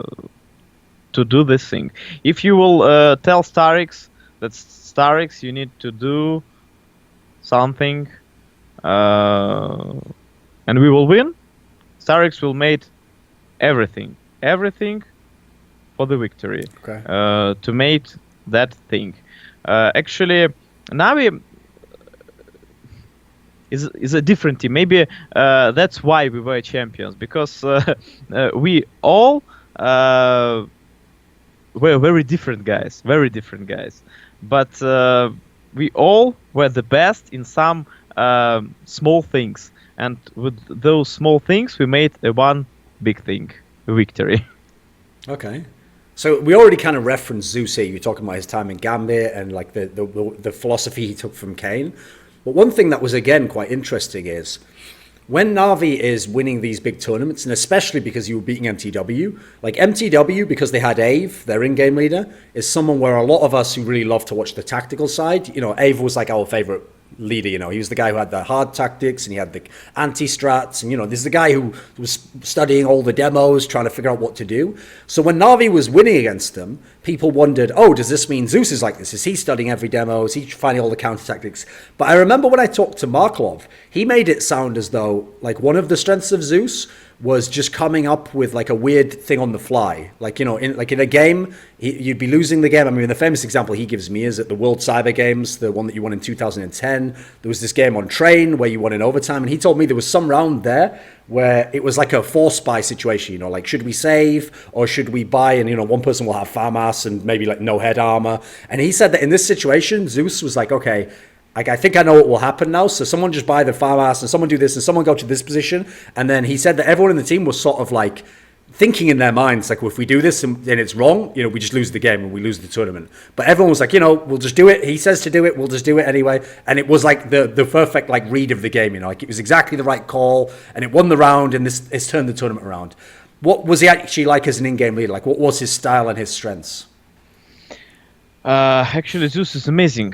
do this thing. If you will tell starix that starix you need to do something, and we will win. Starix will make everything for the victory. Okay. To make that thing. Actually, Navi is a different team. Maybe that's why we were champions, because we all were very different guys, but we all were the best in some small things, and with those small things we made one big thing, a victory. Okay. So we already kind of referenced Zeus here. You're talking about his time in Gambit and like the philosophy he took from Kane. But one thing that was again quite interesting is when Navi is winning these big tournaments, and especially because you were beating MTW, like MTW, because they had Ave, their in-game leader, is someone where a lot of us who really love to watch the tactical side, you know, Ave was like our favorite leader, you know, he was the guy who had the hard tactics and he had the anti-strats, and you know, this is the guy who was studying all the demos, trying to figure out what to do. So when Navi was winning against them, people wondered, oh, does this mean Zeus is like this? Is he studying every demo? Is he finding all the counter tactics? But I remember when I talked to markeloff, he made it sound as though like one of the strengths of Zeus was just coming up with like a weird thing on the fly. Like, you know, in a game, you'd be losing the game. I mean, the famous example he gives me is at the World Cyber Games, the one that you won in 2010. There was this game on Train where you won in overtime. And he told me there was some round there where it was like a force buy situation, you know, like should we save or should we buy? And, you know, one person will have FAMAS and maybe like no head armor. And he said that in this situation, Zeus was like, okay, like, I think I know what will happen now. So someone just buy the FAMAS and someone do this and someone go to this position. And then he said that everyone in the team was sort of like thinking in their minds, like, well, if we do this and it's wrong, you know, we just lose the game and we lose the tournament. But everyone was like, you know, we'll just do it. He says to do it. We'll just do it anyway. And it was like the perfect like read of the game, you know, like it was exactly the right call and it won the round and it's turned the tournament around. What was he actually like as an in-game leader? Like, what was his style and his strengths? Actually, Zeus is amazing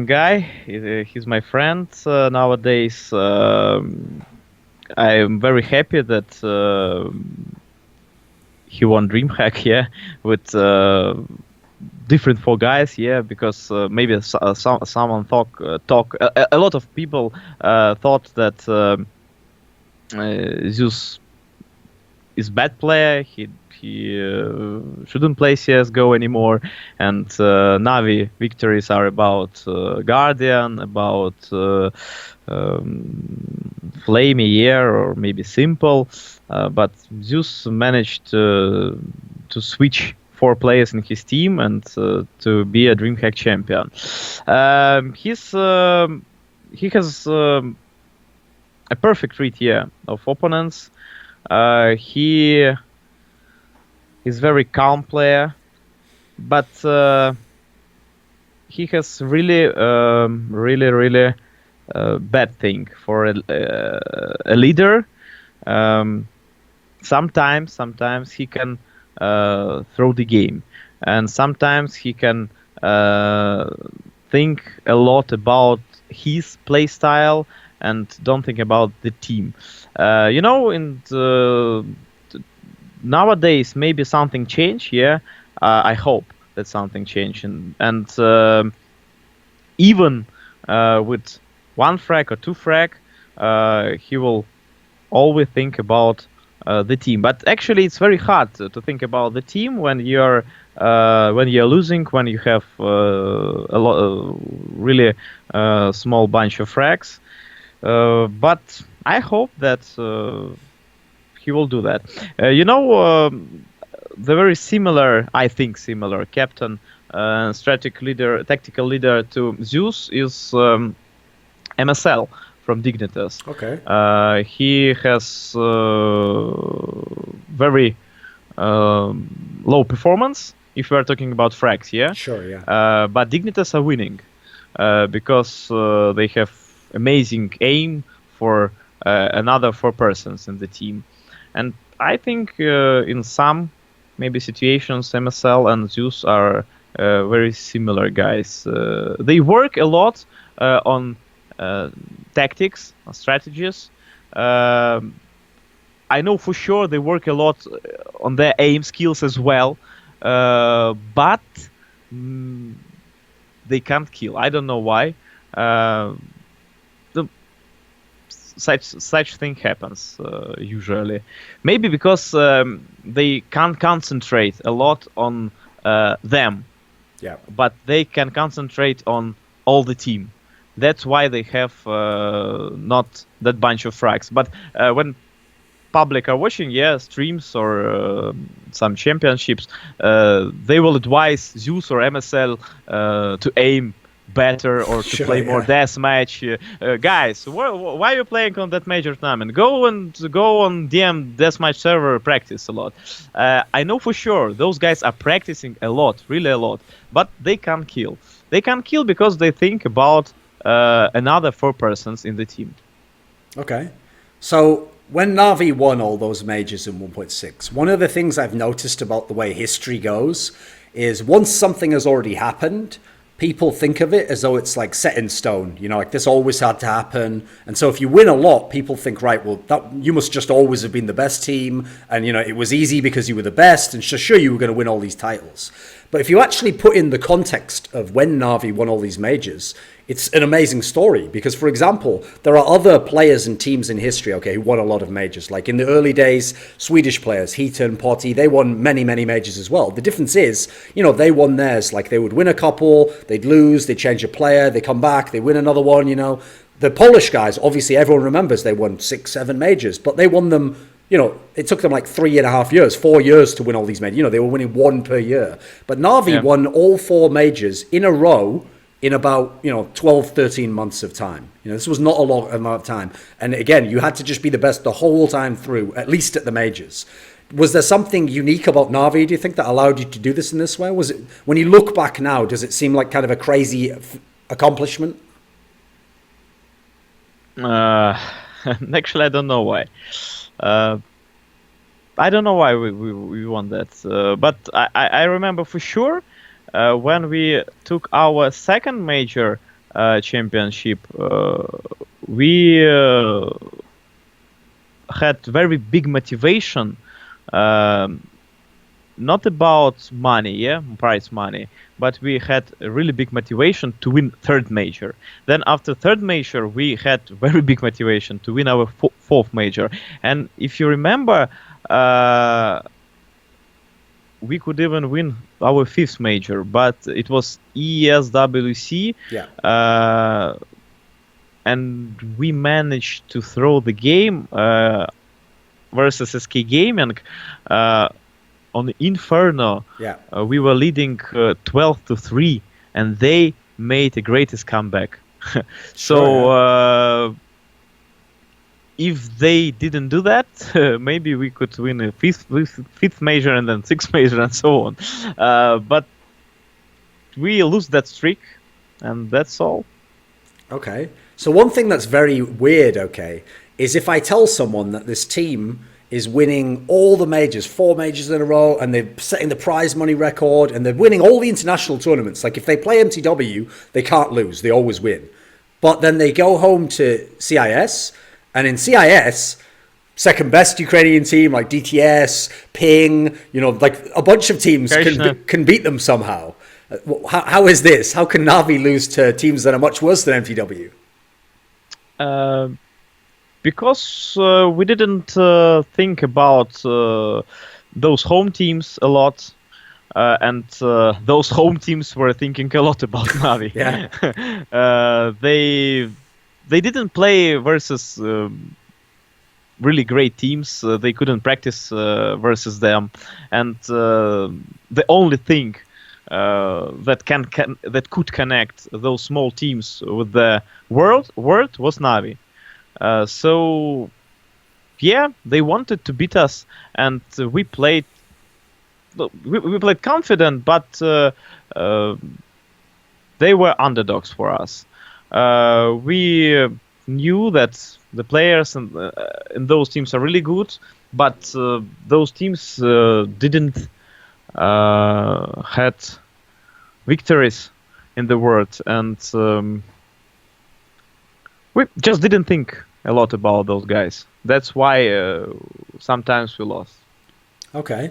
guy. He's my friend nowadays. I am very happy that he won DreamHack, yeah, with different four guys, yeah, because maybe someone talk. A lot of people thought that Zeus is bad player. He shouldn't play CS:GO anymore, and Navi victories are about Guardian, about Flame Year, or maybe Simple, but Zeus managed to switch four players in his team and to be a DreamHack champion. He has a perfect read here of opponents. He is very calm player, but he has really bad thing for a leader. Sometimes he can throw the game, and sometimes he can think a lot about his play style and don't think about the team. You know, nowadays maybe something changed. Yeah, I hope that something changed, and even with one frag or two frag, he will always think about the team. But actually, it's very hard to think about the team when you're losing, when you have a lot, really small bunch of frags. But I hope that he will do that. You know, the very similar, I think, similar captain, tactical leader to Zeus is MSL from Dignitas. Okay. He has very low performance if we are talking about frags, yeah? Sure, yeah. But Dignitas are winning because they have amazing aim for another four persons in the team. And I think in some maybe situations, MSL and Zeus are very similar guys. They work a lot on tactics, strategies. I know for sure they work a lot on their aim skills as well, but they can't kill. I don't know why. such thing happens usually. Maybe because they can't concentrate a lot on them, Yeah. but they can concentrate on all the team. That's why they have not that bunch of frags. But when public are watching, streams or some championships, they will advise Zeus or MSL to aim better or to play more deathmatch. Guys, why are you playing on that major tournament? Go on DM deathmatch server, practice a lot. I know for sure those guys are practicing a lot, really a lot, but they can't kill. They can't kill because they think about another 4 persons in the team. Okay. So when Na'Vi won all those majors in 1.6, one of the things I've noticed about the way history goes is once something has already happened, people think of it as though it's like set in stone, like this always had to happen. And so if you win a lot, people think, right, well, you must just always have been the best team. And, it was easy because you were the best and sure you were going to win all these titles. But if you actually put in the context of when Na'Vi won all these majors, it's an amazing story because, for example, there are other players and teams in history, who won a lot of majors. Like in the early days, Swedish players, Heaton, Potty, they won many, many majors as well. The difference is, they won theirs. Like they would win a couple, they'd lose, they'd change a player, they come back, they win another one, The Polish guys, obviously everyone remembers they won 6, 7 majors, but they won them, it took them like 3.5 years, 4 years to win all these majors. They were winning 1 per year. But Na'Vi won all 4 majors in a row in about 12, 13 months of time. This was not a long amount of time. And again, you had to just be the best the whole time through, at least at the majors. Was there something unique about Na'Vi, do you think, that allowed you to do this in this way? Was it, when you look back now, does it seem like kind of a crazy accomplishment? Actually, I don't know why. I don't know why we won that. But I remember for sure when we took our second major championship, we had very big motivation, not about money, prize money, but we had a really big motivation to win third major. Then after third major, we had very big motivation to win our fourth major. And if you remember, we could even win our fifth major, but it was ESWC. And we managed to throw the game versus SK Gaming on Inferno. We were leading 12-3, and they made the greatest comeback. If they didn't do that, maybe we could win a fifth major and then sixth major and so on. But we lose that streak, and that's all. Okay. So one thing that's very weird, is if I tell someone that this team is winning all the majors, 4 majors in a row, and they're setting the prize money record, and they're winning all the international tournaments. Like if they play MTW, they can't lose, they always win. But then they go home to CIS, and in CIS, second best Ukrainian team like DTS, Ping, like a bunch of teams can beat them somehow. How is this? How can Na'Vi lose to teams that are much worse than MTW? Because we didn't think about those home teams a lot, and those home teams were thinking a lot about Na'Vi. They didn't play versus really great teams. They couldn't practice versus them, and the only thing that could connect those small teams with the world was Na'Vi. So they wanted to beat us, and we played confident, but they were underdogs for us. We knew that the players in those teams are really good, but those teams didn't had victories in the world, and we just didn't think a lot about those guys. That's why sometimes we lost. Okay.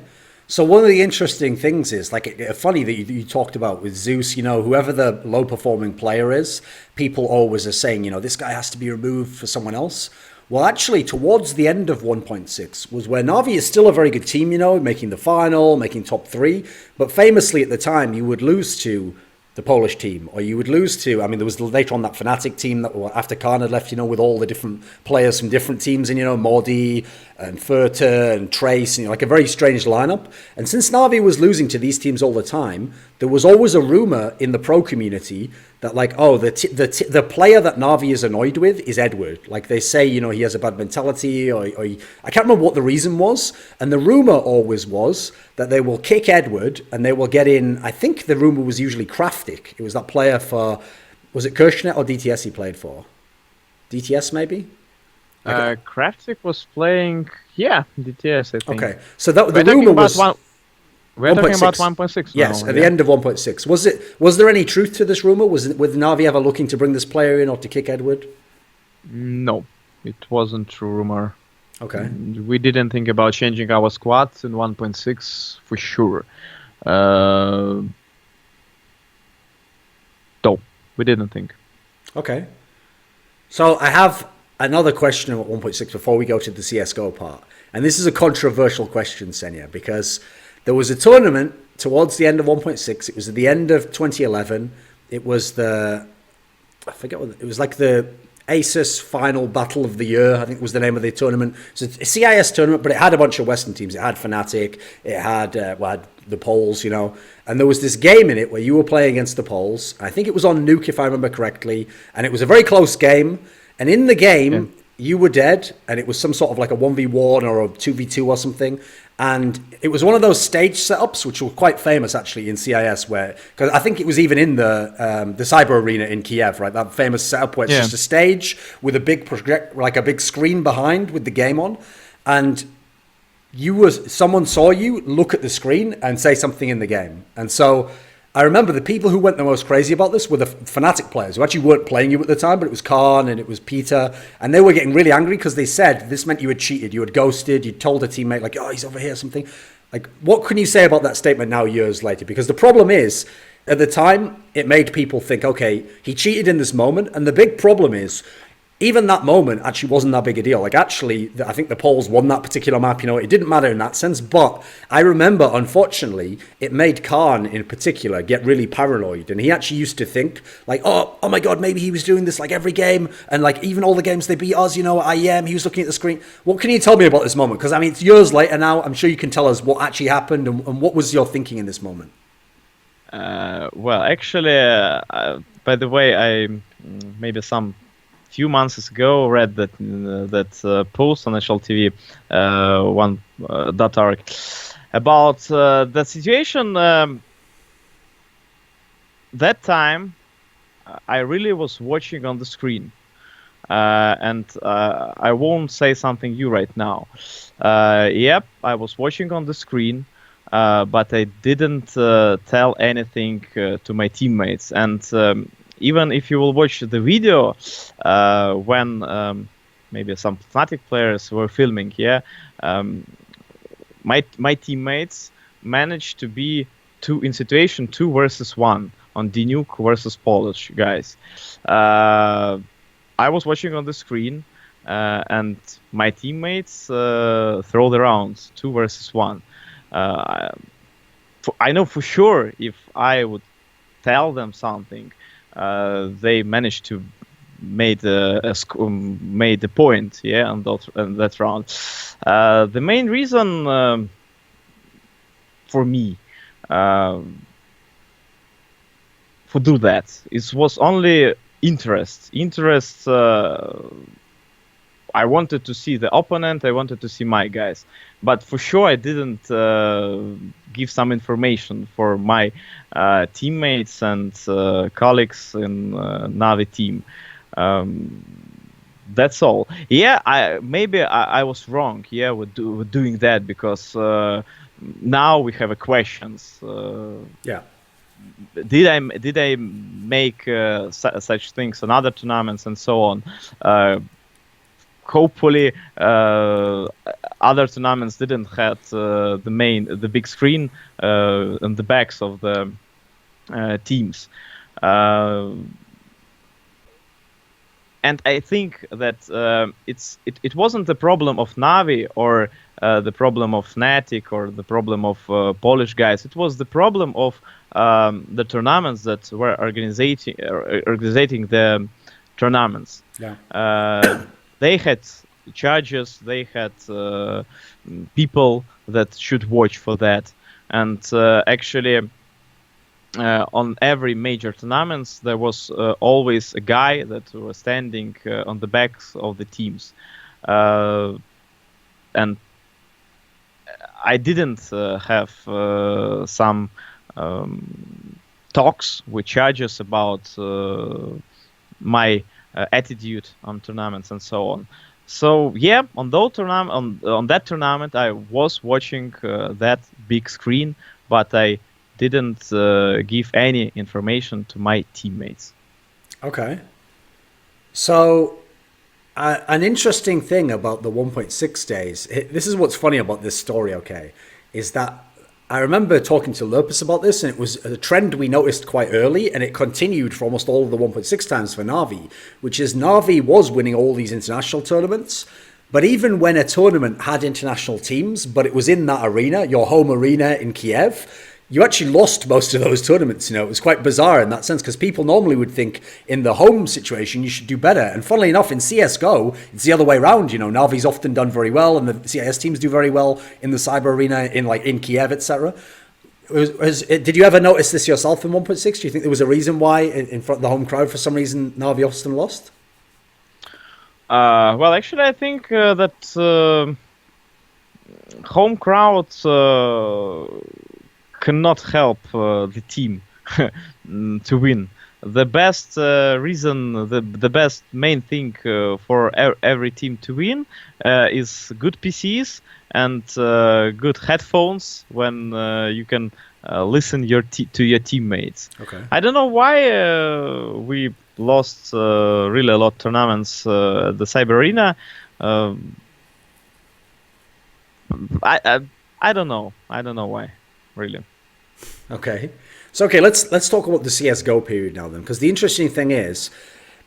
So one of the interesting things is, funny that you talked about with Zeus, whoever the low-performing player is, people always are saying, this guy has to be removed for someone else. Well, actually, towards the end of 1.6 was where Na'Vi is still a very good team, you know, making the final, making top 3. But famously at the time, you would lose to the Polish team, or you would lose to, I mean, there was later on that Fnatic team that after Khan had left, you know, with all the different players from different teams, and, you know, Modi and Furter and Trace, and, you know, like a very strange lineup. And since Na'Vi was losing to these teams all the time, there was always a rumor in the pro community that, like, oh, the player that Na'Vi is annoyed with is Edward. Like, they say, you know, he has a bad mentality, or I can't remember what the reason was. And the rumor always was that they will kick Edward and they will get in, I think the rumor was usually Kraftik. It was that player for, was it Kirchner or DTS he played for? DTS maybe? Kraftik was playing, yeah, DTS, I think. Okay, so that the rumor was... We're talking about 1.6 Yes, now, at the end of 1.6. Was there any truth to this rumor? Was Na'Vi ever looking to bring this player in or to kick Edward? No, it wasn't true rumor. Okay. We didn't think about changing our squad in 1.6 for sure. No, we didn't think. Okay. So I have another question about 1.6 before we go to the CSGO part. And this is a controversial question, Senya, because there was a tournament towards the end of 1.6. It was at the end of 2011. It was I forget what, it was like the ASUS Final Battle of the Year, I think was the name of the tournament. It's a CIS tournament, but it had a bunch of Western teams. It had Fnatic, it had, had the Poles, you know. And there was this game in it where you were playing against the Poles. I think it was on Nuke, if I remember correctly. And it was a very close game. And in the game, you were dead, and it was some sort of like a 1v1 or a 2v2 or something. And it was one of those stage setups, which were quite famous actually in CIS, where, because I think it was even in the Cyber Arena in Kiev, right? That famous setup where it's just a stage with a big project, like a big screen behind with the game on, and someone saw you look at the screen and say something in the game. And so I remember the people who went the most crazy about this were the Fnatic players who actually weren't playing you at the time, but it was Khan and it was Peter, and they were getting really angry because they said this meant you had cheated, you had ghosted, you told a teammate like, oh, he's over here or something. Like, what can you say about that statement now years later? Because the problem is, at the time, it made people think, okay, he cheated in this moment, and the big problem is, even that moment actually wasn't that big a deal. Like, actually, I think the Poles won that particular map, you know, it didn't matter in that sense. But I remember, unfortunately, it made Khan in particular get really paranoid. And he actually used to think, like, oh my God, maybe he was doing this like every game. And like, even all the games they beat us, you know, at IEM, he was looking at the screen. What can you tell me about this moment? Because, I mean, it's years later now. I'm sure you can tell us what actually happened and what was your thinking in this moment. Well, actually, by the way, I maybe some few months ago read that post on HLTV .org about the situation. That time, I really was watching on the screen, and I won't say something you right now. Yep, I was watching on the screen, but I didn't tell anything to my teammates. And even if you will watch the video when maybe some Fnatic players were filming, my teammates managed to be in situation 2 versus 1 on Nuke versus Polish guys. I was watching on the screen, and my teammates throw the rounds 2 versus 1. I know for sure if I would tell them something, they managed to made the point, on that round. The main reason for me for do that was only interest. I wanted to see the opponent. I wanted to see my guys, but for sure I didn't give some information for my teammates and colleagues in Na'Vi team. That's all. Maybe I was wrong. With doing that, because now we have a questions. Did I make such things on other tournaments and so on? Hopefully, other tournaments didn't have the big screen on the backs of the and I think that it wasn't the problem of Navi or the problem of Fnatic or the problem of Polish guys. It was the problem of the tournaments that were organizing the tournaments. Yeah. They had judges, they had people that should watch for that, and actually. On every major tournaments, there was always a guy that was standing on the backs of the teams, and I didn't have some talks with judges about my attitude on tournaments and so on. So yeah, on that tournament, I was watching that big screen, but I didn't give any information to my teammates. Okay. So an interesting thing about the 1.6 days, this is what's funny about this story, okay, is that I remember talking to Lurpus about this, and it was a trend we noticed quite early, and it continued for almost all of the 1.6 times for Na'Vi, which is Na'Vi was winning all these international tournaments, but even when a tournament had international teams, but it was in that arena, your home arena in Kiev, you actually lost most of those tournaments. You know, it was quite bizarre in that sense, because people normally would think in the home situation you should do better. And funnily enough, in CSGO, it's the other way around. You know, Navi's often done very well, and the CIS teams do very well in the cyber arena, in Kiev, etc. Did you ever notice this yourself in 1.6? Do you think there was a reason why in front of the home crowd, for some reason, Navi often lost? Well, actually, I think that home crowds cannot help the team to win. The best reason, the best main thing for every team to win is good PCs and good headphones when you can listen to your teammates. Okay. I don't know why we lost really a lot of tournaments at the Cyber Arena. I don't know. I don't know why. Really. Okay. So, okay, let's talk about the CSGO period now then, because the interesting thing is,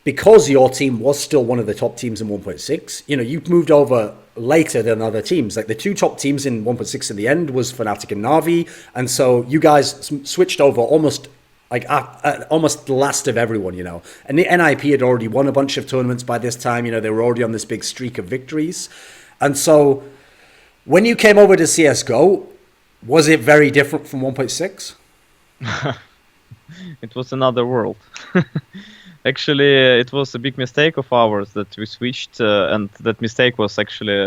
because your team was still one of the top teams in 1.6, you know, you moved over later than other teams. Like the two top teams in 1.6 in the end was Fnatic and Na'Vi, and so you guys switched over almost almost the last of everyone, you know. And the NIP had already won a bunch of tournaments by this time, you know, they were already on this big streak of victories. And so when you came over to CSGO, was it very different from 1.6? It was another world. Actually, it was a big mistake of ours that we switched, and that mistake was actually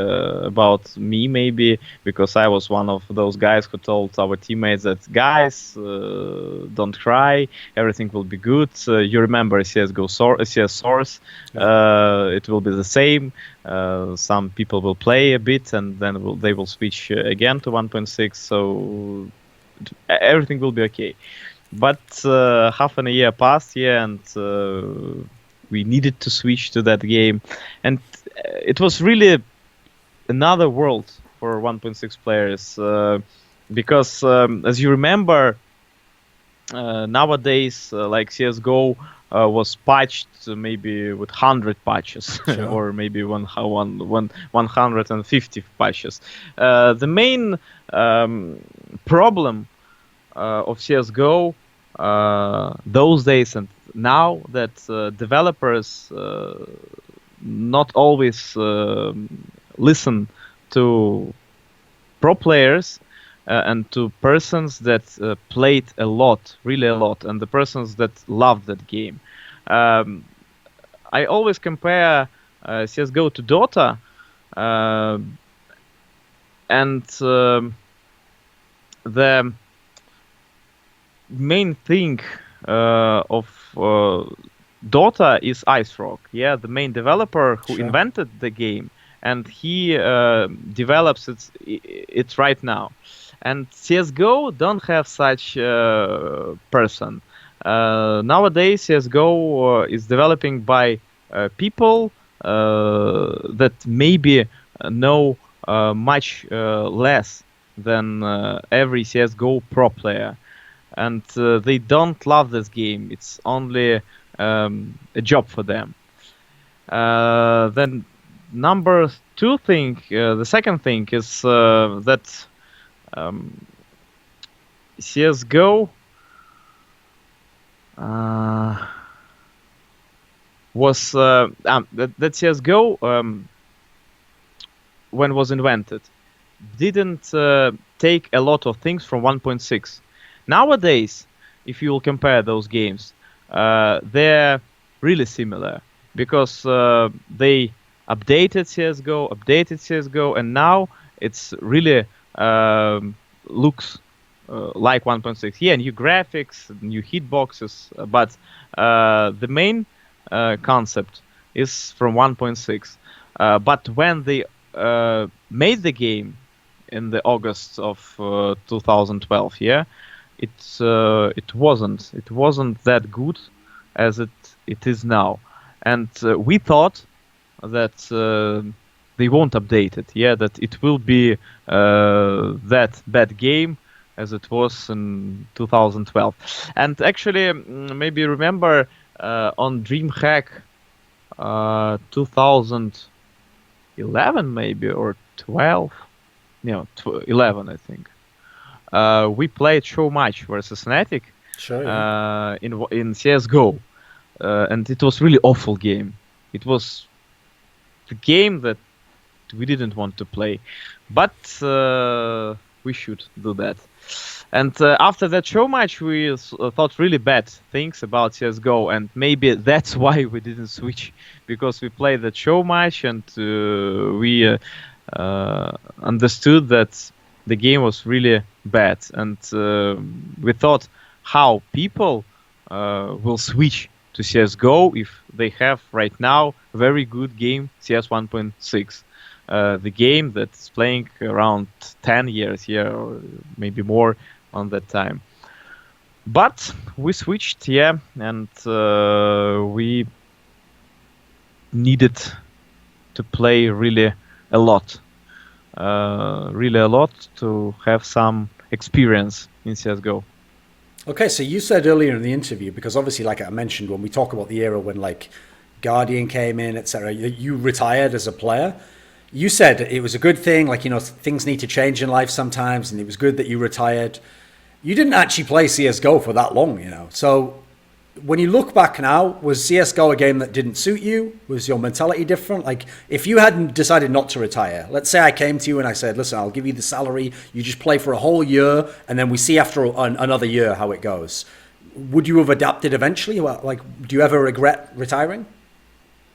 about me, maybe, because I was one of those guys who told our teammates that, guys, don't cry, everything will be good. You remember CSGO CS Source, it will be the same. Some people will play a bit, and then they will switch again to 1.6, so everything will be okay. But half a year passed, and we needed to switch to that game. And it was really another world for 1.6 players. Because, as you remember, nowadays, like CSGO was patched maybe with 100 patches, sure. Or maybe 150 patches. The main problem of CSGO those days and now, that developers not always listen to pro players and to persons that played a lot, really a lot, and the persons that loved that game. I always compare CSGO to Dota, and the main thing of Dota is IceRock, yeah, the main developer who sure. invented the game, and he develops it right now. And CSGO don't have such person. Nowadays, CSGO is developing by people that maybe know much less than every CSGO pro player. And they don't love this game. It's only a job for them. Then number two thing, the second thing is that CS:GO was that CS:GO when was invented didn't take a lot of things from 1.6. Nowadays, if you will compare those games, they're really similar because they updated CS:GO, and now it's really looks like 1.6. Yeah, new graphics, new hitboxes, but the main concept is from 1.6. But when they made the game in the August of 2012, yeah, it wasn't that good as it is now, and we thought that they won't update it, yeah, that it will be that bad game as it was in 2012. And actually, maybe remember on DreamHack 2011 maybe or 12, 11 I think. We played show match versus Fnatic Sure. Yeah. in CS:GO, and it was really awful game. It was the game that we didn't want to play, but we should do that. And after that show match, we thought really bad things about CS:GO, and maybe that's why we didn't switch, because we played that show match and we understood that the game was really bad, and we thought how people will switch to CS:GO if they have right now a very good game, CS 1.6. The game that's playing around 10 years here, or maybe more on that time. But we switched, yeah, and we needed to play really a lot to have some experience in CS:GO. Okay, so you said earlier in the interview, because obviously, like I mentioned, when we talk about the era when like Guardian came in, etc., you retired as a player. You said it was a good thing, like, things need to change in life sometimes, and it was good that you retired. You didn't actually play CS:GO for that long, So when you look back now, was CS:GO a game that didn't suit you? Was your mentality different? Like, if you hadn't decided not to retire, let's say I came to you and I said, listen, I'll give you the salary, you just play for a whole year, and then we see after another year how it goes. Would you have adapted eventually? Like, do you ever regret retiring?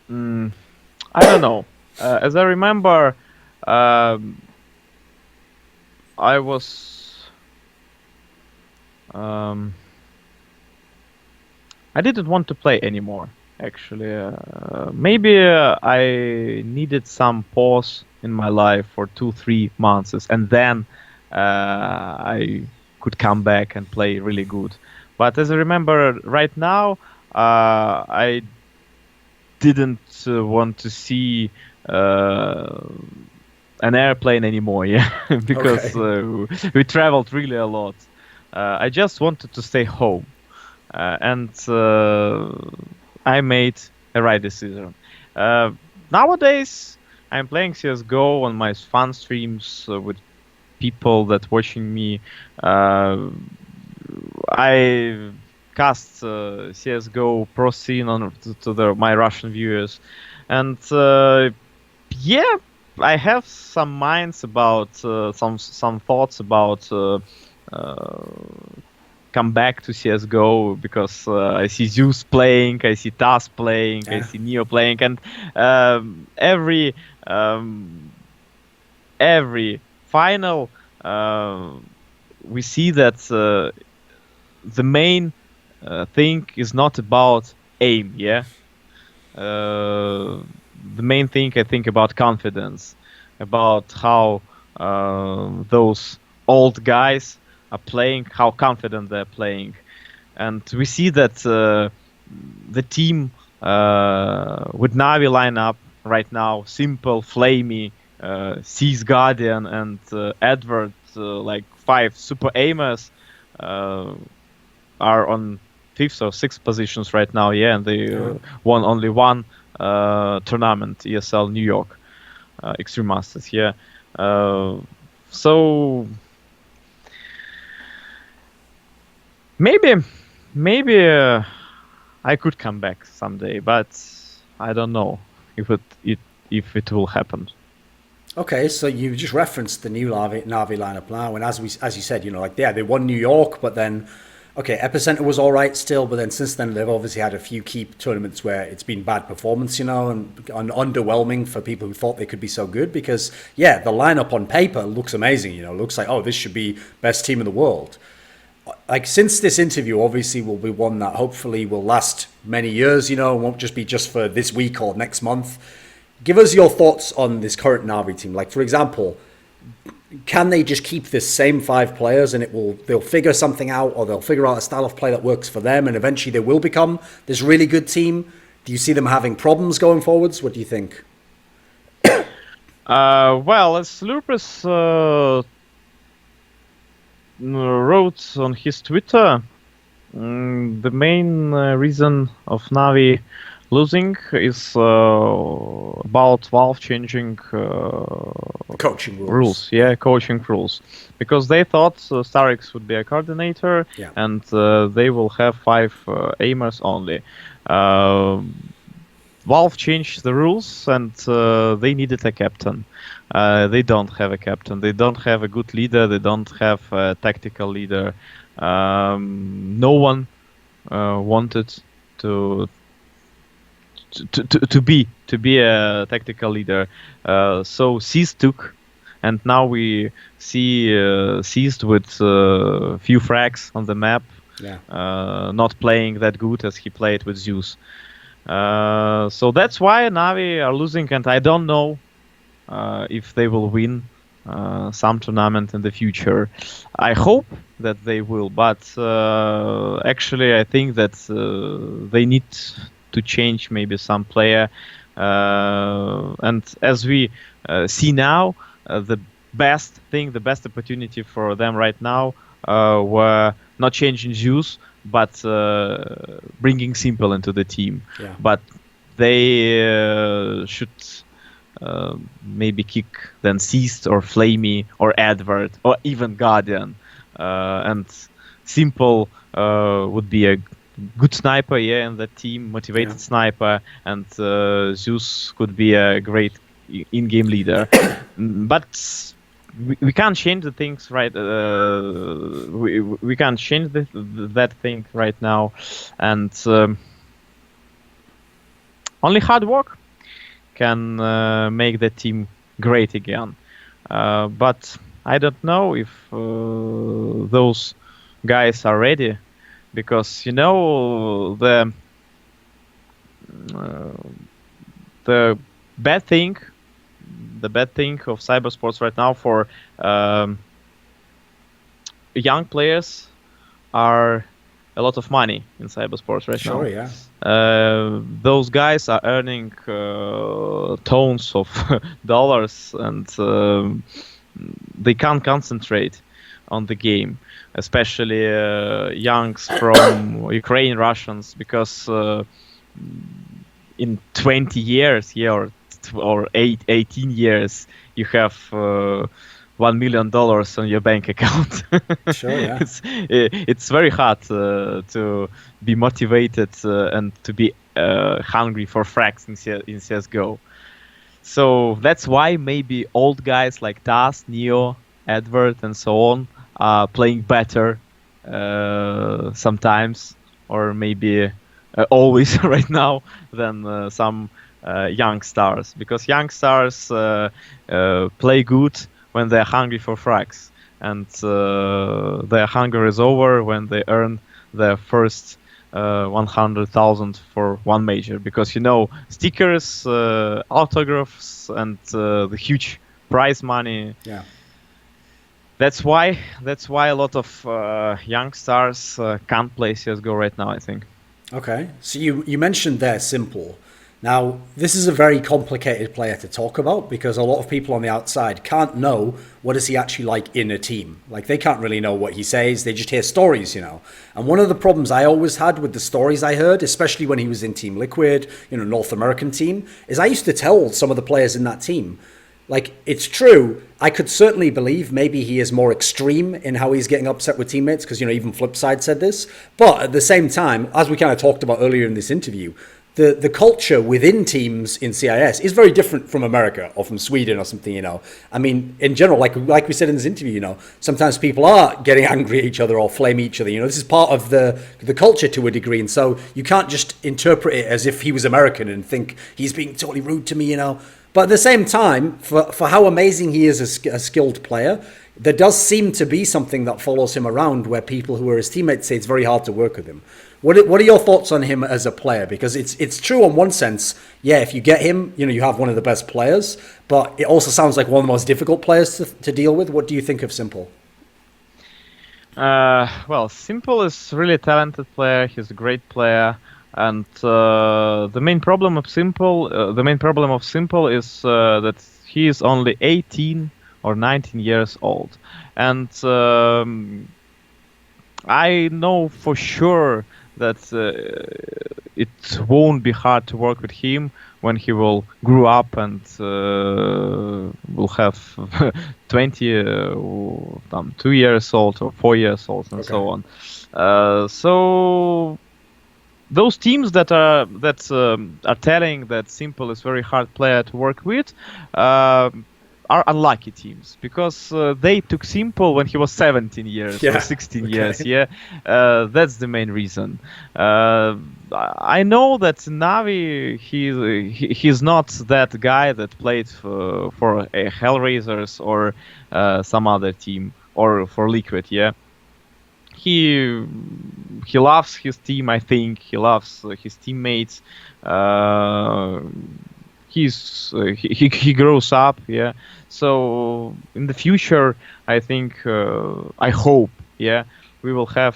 I don't know. As I remember, I was... I didn't want to play anymore, actually. Maybe I needed some pause in my life for 2-3 months, and then I could come back and play really good. But as I remember right now, I didn't want to see an airplane anymore, yeah, because we traveled really a lot. I just wanted to stay home. And I made a right decision. Nowadays, I'm playing CS:GO on my fun streams with people that watching me. I cast CS:GO pro scene on to my Russian viewers, and yeah, I have some minds about some thoughts about. Come back to CS:GO because I see Zeus playing, I see Tas playing, I see Neo playing, and every final we see that the main thing is not about aim, yeah. The main thing I think about confidence, about how those old guys are playing, how confident they're playing, and we see that the team with Navi lineup right now, Simple, Flamey, Cez Guardian, and Edward, like 5 super aimers, are on 5th or 6th positions right now, yeah, and they won only one tournament, ESL New York Extreme Masters. Yeah. So maybe I could come back someday, but I don't know if it will happen. Okay, so you just referenced the new Navi lineup now, and as you said, like they won New York, but then okay, Epicenter was all right still, but then since then they've obviously had a few key tournaments where it's been bad performance, and underwhelming for people who thought they could be so good. Because the lineup on paper looks amazing, looks like this should be best team in the world. Like since this interview obviously will be one that hopefully will last many years, won't just be just for this week or next month. Give us your thoughts on this current Navi team. Like, for example, can they just keep this same 5 players and they'll figure something out, or they'll figure out a style of play that works for them, and eventually they will become this really good team? Do you see them having problems going forwards? What do you think? Well, as Slurpus wrote on his Twitter, the main reason of Navi losing is about Valve changing coaching rules. Yeah, coaching rules. Because they thought starix would be a coordinator, and they will have 5 aimers only. Valve changed the rules, and they needed a captain. They don't have a captain. They don't have a good leader. They don't have a tactical leader. No one wanted to be a tactical leader. So ceh9 took, and now we see ceh9 with few frags on the map, not playing that good as he played with Zeus. So that's why Navi are losing, and I don't know if they will win some tournament in the future. I hope that they will, but actually I think that they need to change maybe some player, and as we see now, the best opportunity for them right now were not changing Zeus, but bringing Simple into the team. But they should maybe kick then ceh9 or Flamey or Edward or even Guardian, and Simple would be a good sniper, in that team, motivated sniper, and Zeus could be a great in-game leader. But we can't change the things, right? We can't change that thing right now, and only hard work can make the team great again. But I don't know if those guys are ready, because the bad thing of cybersports right now for young players are a lot of money in cybersports right now. Those guys are earning tons of dollars, and they can't concentrate on the game, especially youngs from Ukraine, Russians, because in 20 years, or 18 years, you have $1 million on your bank account. It's very hard to be motivated and to be hungry for frags in CSGO. So that's why maybe old guys like Tas, Neo, Edward, and so on are playing better sometimes, or maybe always right now, than some young stars, because young stars play good when they're hungry for frags, and their hunger is over when they earn their first 100,000 for one major, because stickers, autographs, and the huge prize money. That's why a lot of young stars can't play CSGO right now, I think. Okay, so you mentioned there Simple. Now, this is a very complicated player to talk about because a lot of people on the outside can't know what is he actually like in a team. Like they can't really know what he says. They just hear stories, you know. And one of the problems I always had with the stories I heard, especially when he was in Team Liquid, you know, North American team, is I used to tell some of the players in that team, like, it's true. I could certainly believe maybe he is more extreme in how he's getting upset with teammates because, you know, even Flipside said this. But at the same time, as we kind of talked about earlier in this interview, the culture within teams in CIS is very different from America or from Sweden or something, you know. I mean, in general, like we said in this interview, you know, sometimes people are getting angry at each other or flame each other. You know, this is part of the culture to a degree. And so you can't just interpret it as if he was American and think he's being totally rude to me, you know. But at the same time, for how amazing he is as a skilled player, there does seem to be something that follows him around where people who are his teammates say it's very hard to work with him. What are your thoughts on him as a player? Because it's true in one sense, yeah, if you get him, you know, you have one of the best players, but it also sounds like one of the most difficult players to deal with. What do you think of Simple? Well, Simple is really talented player. He's a great player. And the main problem of Simple is that he is only 18 or 19 years old, and I know for sure that it won't be hard to work with him when he will grow up and will have 20, 2 years old or 4 years old and so on. So those teams that are telling that Simple is very hard player to work with are unlucky teams because they took Simple when he was 17 years or 16 years. Yeah, that's the main reason. I know that Navi he's not that guy that played for Hellraisers or some other team or for Liquid. Yeah. He loves his team. I think he loves his teammates. He grows up. Yeah. So in the future, I think I hope. Yeah, we will have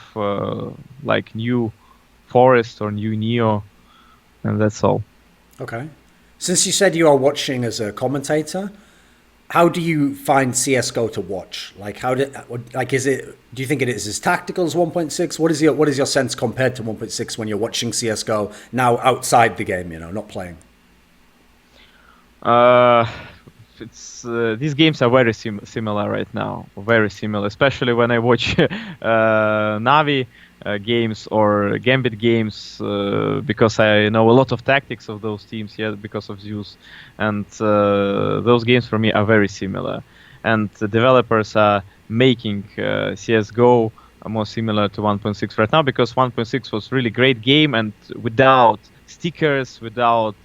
like new Forest or new Neo, and that's all. Okay. Since you said you are watching as a commentator, how do you find CS:GO to watch? Like, is it? Do you think it is as tactical as 1.6? What is your sense compared to 1.6 when you're watching CS:GO now outside the game? You know, not playing. These games are very similar right now, very similar. Especially when I watch Navi games or Gambit games because I know a lot of tactics of those teams. Yeah, because of Zeus, and those games for me are very similar. And the developers are making CS:GO more similar to 1.6 right now because 1.6 was really great game and without stickers, without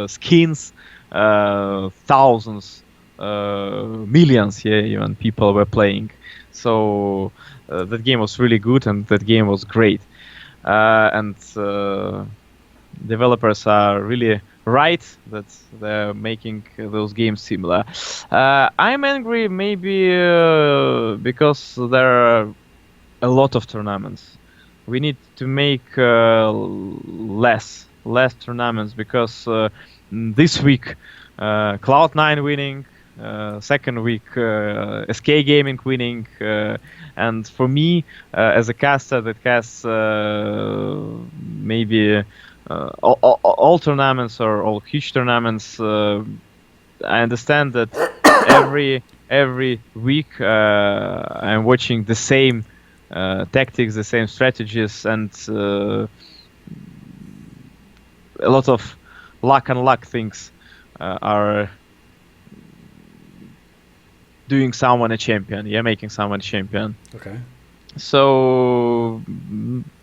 skins, thousands, millions, yeah, even people were playing. So that game was really good and that game was great. And developers are really right that they're making those games similar. I'm angry maybe because there are a lot of tournaments. We need to make less tournaments because this week Cloud9 winning, second week SK Gaming winning, and for me as a caster that has maybe all tournaments or all huge tournaments, I understand that every week I'm watching the same tactics, the same strategies, and a lot of luck things are doing someone a champion, making someone a champion. Okay. So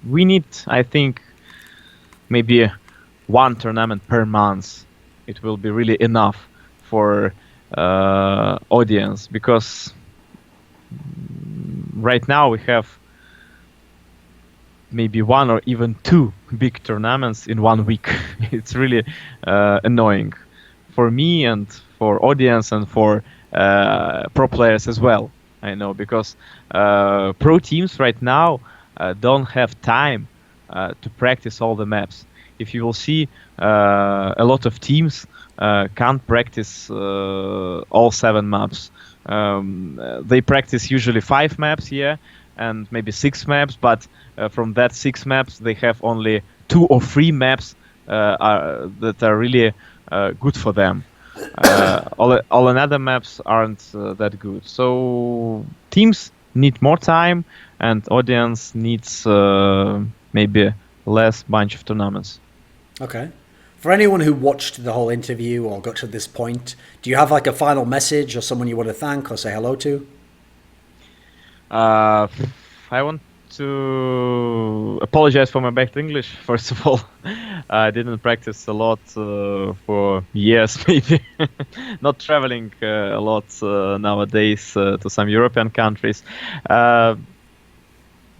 we need, I think, maybe one tournament per month. It will be really enough for audience because right now we have maybe one or even two big tournaments in 1 week. It's really annoying for me and for audience and for pro players as well. I know because pro teams right now don't have time to practice all the maps. if you will see a lot of teams can't practice all 7 maps. They practice usually 5 maps, yeah, and maybe 6 maps, but from that 6 maps they have only 2 or 3 maps that are really good for them. All another maps aren't that good. So teams need more time, and audience needs maybe less bunch of tournaments. Okay. For anyone who watched the whole interview or got to this point, do you have like a final message or someone you want to thank or say hello to? I want to apologize for my bad English, first of all. I didn't practice a lot for years, maybe. Not traveling a lot nowadays to some European countries.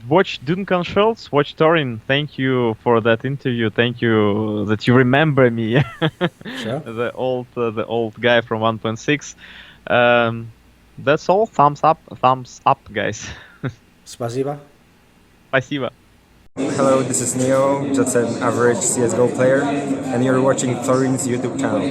Watch Duncan Schultz, watch Torin. Thank you for that interview. Thank you that you remember me. Sure. The old guy from 1.6. That's all. Thumbs up, guys. Spasiba. Спасибо. Hello, this is Neo, just an average CSGO player, and you're watching Thorin's YouTube channel.